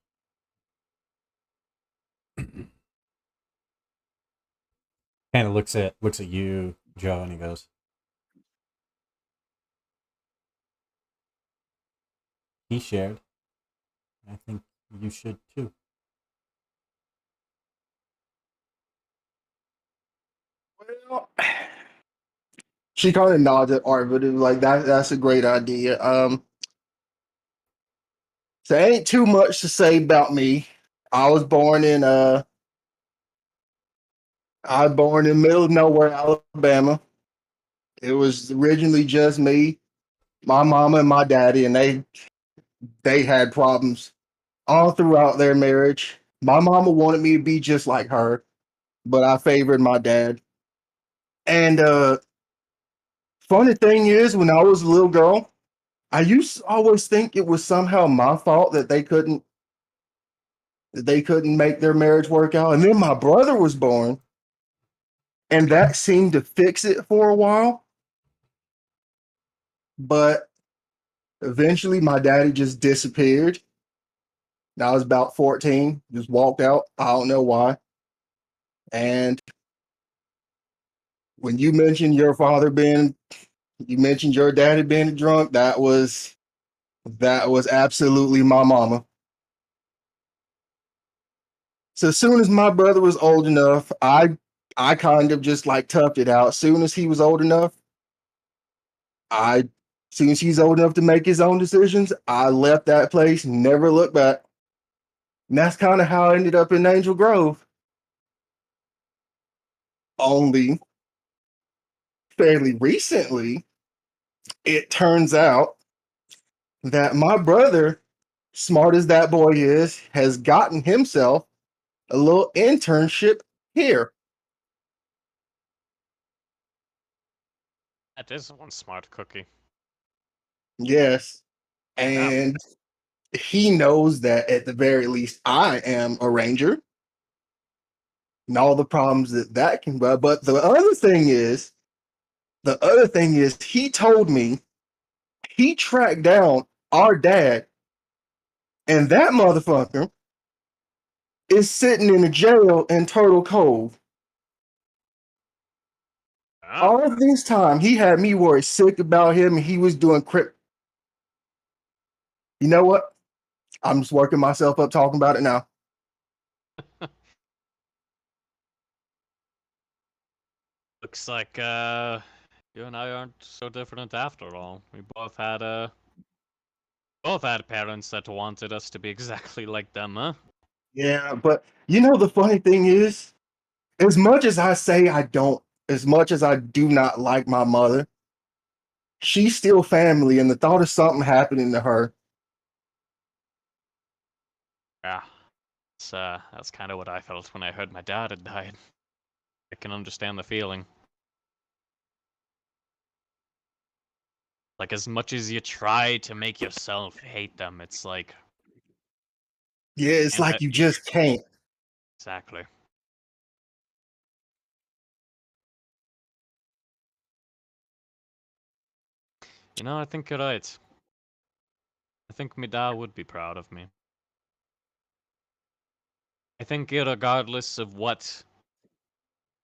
kind of looks at you, Joe, and he goes, he shared. I think you should too. Well, she kind of nods at Arvid and like that's a great idea. So ain't too much to say about me. I was born in middle of nowhere, Alabama. It was originally just me, my mama, and my daddy, and they had problems all throughout their marriage. My mama wanted me to be just like her, but I favored my dad. And funny thing is, when I was a little girl, I used to always think it was somehow my fault that they couldn't make their marriage work out. And then my brother was born, and that seemed to fix it for a while. But eventually, my daddy just disappeared. And I was about 14, just walked out. I don't know why. And when you mentioned you mentioned your daddy being drunk, that was absolutely my mama. So as soon as my brother was old enough, I kind of just like toughed it out. As soon as he was old enough, as soon as he's old enough to make his own decisions, I left that place, never looked back. And that's kind of how I ended up in Angel Grove. Only fairly recently, it turns out that my brother, smart as that boy is, has gotten himself a little internship Here. That is one smart cookie. Yes. And he knows that at the very least I am a ranger and all the problems that can but the other thing is he told me he tracked down our dad and that motherfucker is sitting in a jail in Turtle Cove. Ah, All this time he had me worried sick about him and he was doing crypt. You know what? I'm just working myself up talking about it now. looks like you and I aren't so different after all. We both had parents that wanted us to be exactly like them, huh? Yeah, but you know the funny thing is, as much as I say I don't, as much as I do not like my mother, she's still family, and the thought of something happening to her. Yeah. That's kind of what I felt when I heard my dad had died. I can understand the feeling. Like, as much as you try to make yourself hate them, it's like, Yeah, it's and like you just can't. exactly. You know, I think you're right. I think my dad would be proud of me. I think, regardless of what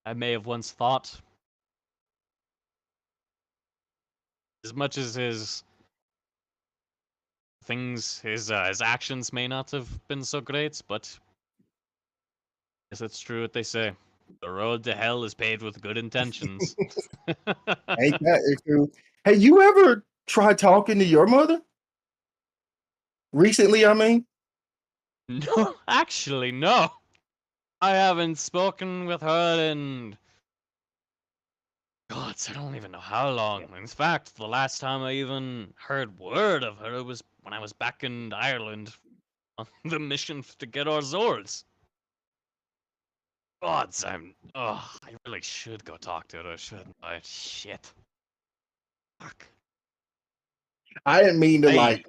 I may have once thought, as much as his actions may not have been so great, but yes, it's true what they say. The road to hell is paved with good intentions. Ain't that true? Hey, you ever tried talking to your mother recently? I mean, No, actually, no. I haven't spoken with her in God, I don't even know how long. In fact, the last time I even heard word of her was when I was back in Ireland on the mission to get our Zords. Gods, I really should go talk to her, shouldn't I? Shit. Fuck. I didn't mean to I like.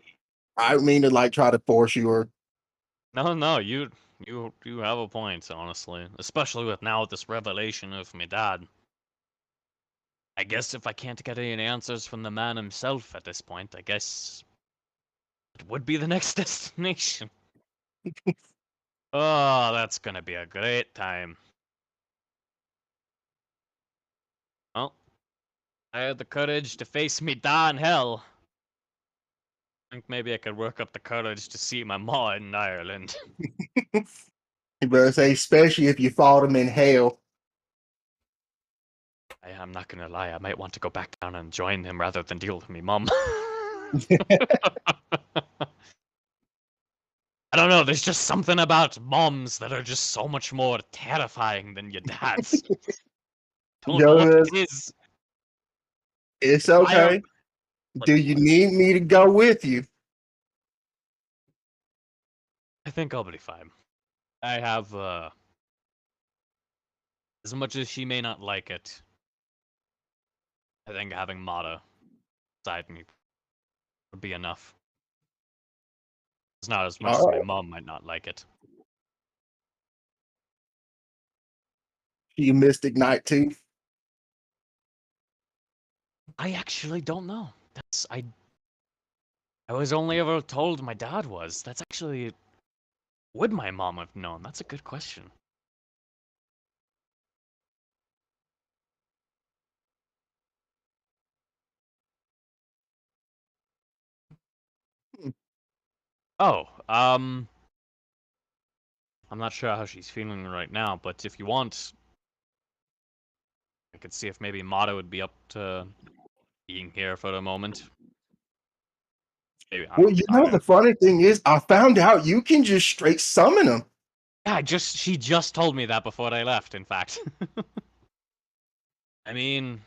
I didn't mean to like try to force you or. no, you have a point, honestly. Especially with now this revelation of my dad. I guess if I can't get any answers from the man himself at this point, I guess it would be the next destination. Oh, that's gonna be a great time. Well, I had the courage to face me da in hell. I think maybe I could work up the courage to see my ma in Ireland. You better say, especially if you fought him in hell. I'm not gonna lie, I might want to go back down and join him rather than deal with me mum. I don't know, there's just something about moms that are just so much more terrifying than your dads. Don't know what Yo, it is. it's Fire, okay. but Do you need me to go with you? I think I'll be fine. I have, as much as she may not like it, I think having Mata beside me would be enough. It's not as much as All my right. mom might not like it. You Mystic Knight too. I actually don't know. I was only ever told my dad was. That's actually would my mom have known? That's a good question. Hmm. Oh, I'm not sure how she's feeling right now, but if you want, I could see if maybe Mata would be up to being here for a moment. Maybe Well, you I know don't. the funny thing is, I found out you can just straight summon them. Yeah, she just told me that before I left. In fact, I mean,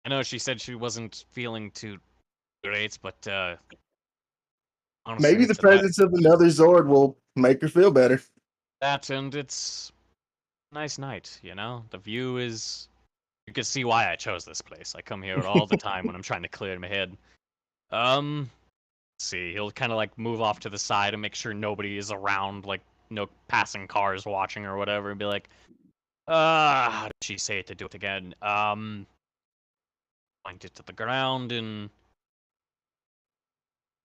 I know she said she wasn't feeling too great, but honestly, Maybe the it's a that presence of another Zord will make her feel better. that and it's nice night, you know? The view is. You can see why I chose this place. I come here all the time when I'm trying to clear my head. Let's see. He'll kind of like move off to the side and make sure nobody is around, like no passing cars watching or whatever, and be like, how did she say it to do it again? Point it to the ground and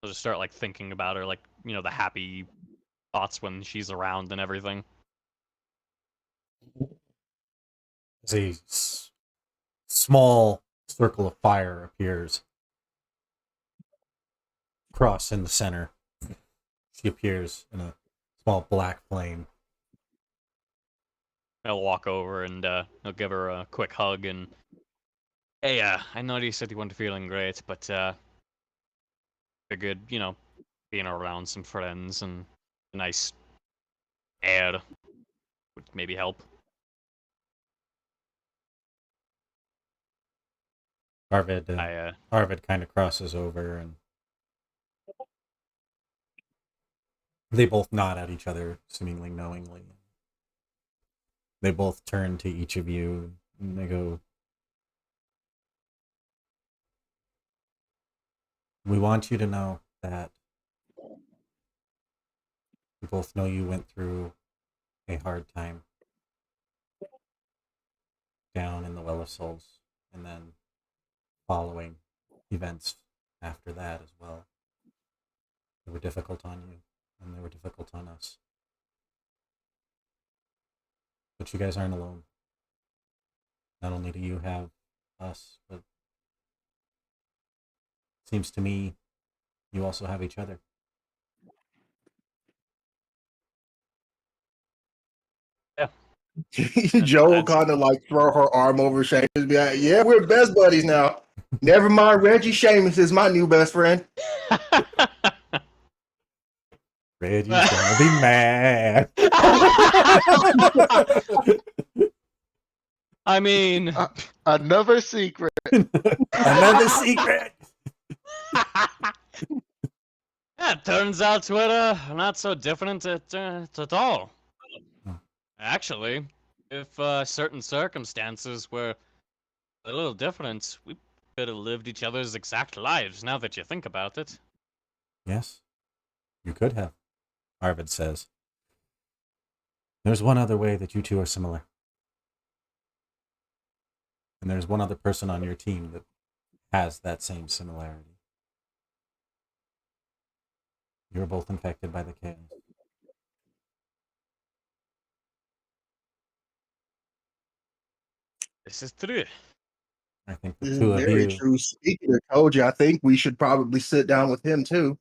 I'll just start like thinking about her, like, you know, the happy thoughts when she's around and everything. As a small circle of fire appears. Cross in the center. She appears in a small black flame. I'll walk over and I'll give her a quick hug and, hey, I know you said you weren't feeling great, but figured, you know, being around some friends and a nice air would maybe help. Arvid kind of crosses over and they both nod at each other, seemingly knowingly. They both turn to each of you and they go, we want you to know that we both know you went through a hard time down in the Well of Souls and then following events after that as well. They were difficult on you and they were difficult on us. But you guys aren't alone. Not only do you have us, but it seems to me you also have each other. Yeah. Joe will That's- kind of like throw her arm over Seamus and be like, yeah, we're best buddies now. Never mind, Reggie. Seamus is my new best friend. Reggie's gonna be mad. I mean, Another secret. Another secret. yeah, it turns out we're not so different at all. Actually, if certain circumstances were a little different, we could have lived each other's exact lives. Now that you think about it. Yes, you could have, Arvid says. There's one other way that you two are similar. And there's one other person on your team that has that same similarity. You're both infected by the chaos. This is true. I think This the is two of very you, true. Speaking of Koji, I think we should probably sit down with him too.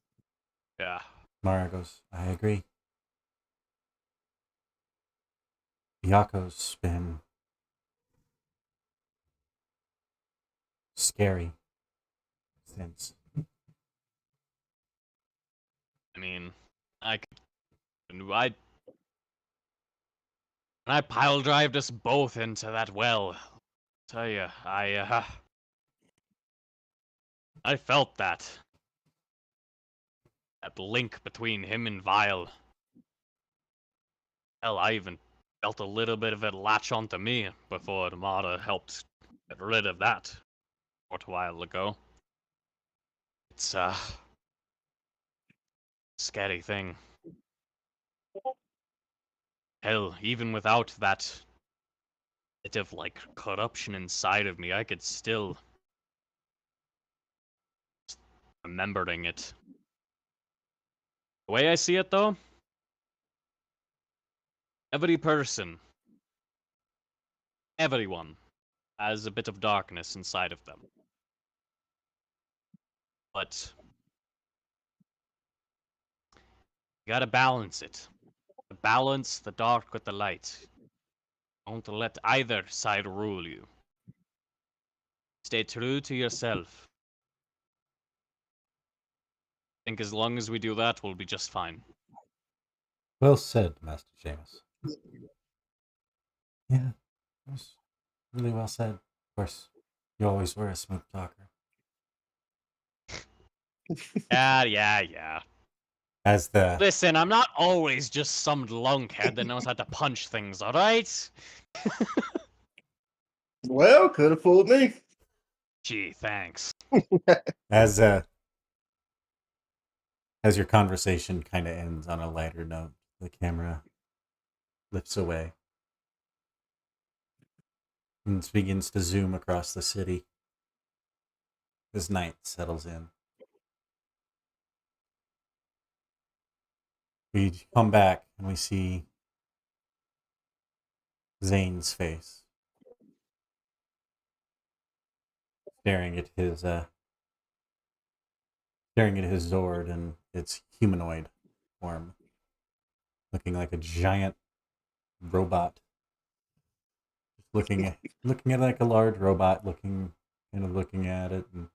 Yeah. Mara goes, I agree. Yako's been scary since. I mean, I when I pile drived us both into that well. Tell you, I felt that link between him and Vile. Hell, I even felt a little bit of it latch onto me before Mara helped get rid of that a short while ago. It's scary thing. Hell, even without that bit of like corruption inside of me, I could still remembering it. The way I see it though, every person, everyone has a bit of darkness inside of them. But you gotta balance it. Balance the dark with the light. Don't let either side rule you. Stay true to yourself. I think as long as we do that, we'll be just fine. Well said, Master Seamus. Yeah, it was really well said. Of course, you always were a smooth talker. Yeah. As the Listen, I'm not always just some lunkhead that knows how to punch things, alright? Well, could have fooled me. Gee, thanks. as as your conversation kind of ends on a lighter note, the camera lifts away and begins to zoom across the city as night settles in. We come back and we see Zane's face staring at his Zord and its humanoid form, looking like a giant robot. Looking at it like a large robot, looking at it, and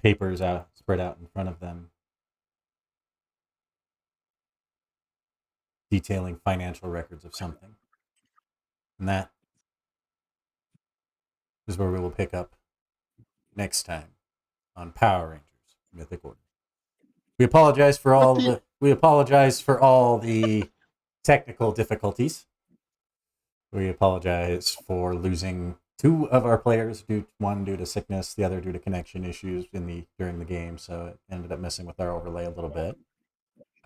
papers out spread out in front of them, detailing financial records of something. And that is where we will pick up next time on Power Rangers Mythic Order. We apologize for all the technical difficulties. We apologize for losing 2 of our players, one due to sickness, the other due to connection issues during the game, so it ended up messing with our overlay a little bit.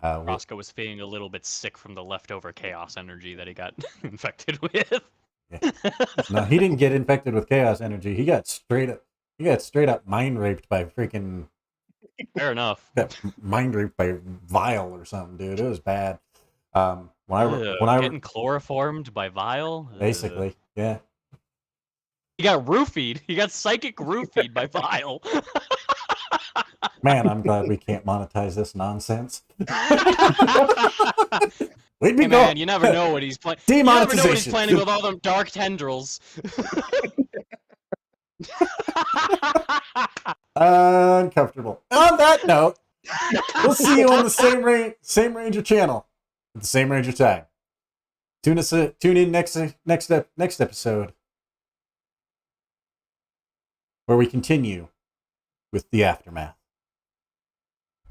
Roscoe was feeling a little bit sick from the leftover chaos energy that he got infected with. Yeah. No, he didn't get infected with chaos energy. He got straight up mind raped by freaking Fair enough. mind raped by Vile or something, dude. It was bad. When Getting chloroformed by Vile? basically, yeah. He got roofied. He got psychic roofied by Vile. Man, I'm glad we can't monetize this nonsense. Hey man, you never know what he's planning. You never know what he's Demonetization. planning with all them dark tendrils. Uncomfortable. On that note, we'll see you on the same Ranger channel at the same Ranger time. Tune in next episode where we continue with the aftermath.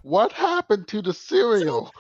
What happened to the cereal?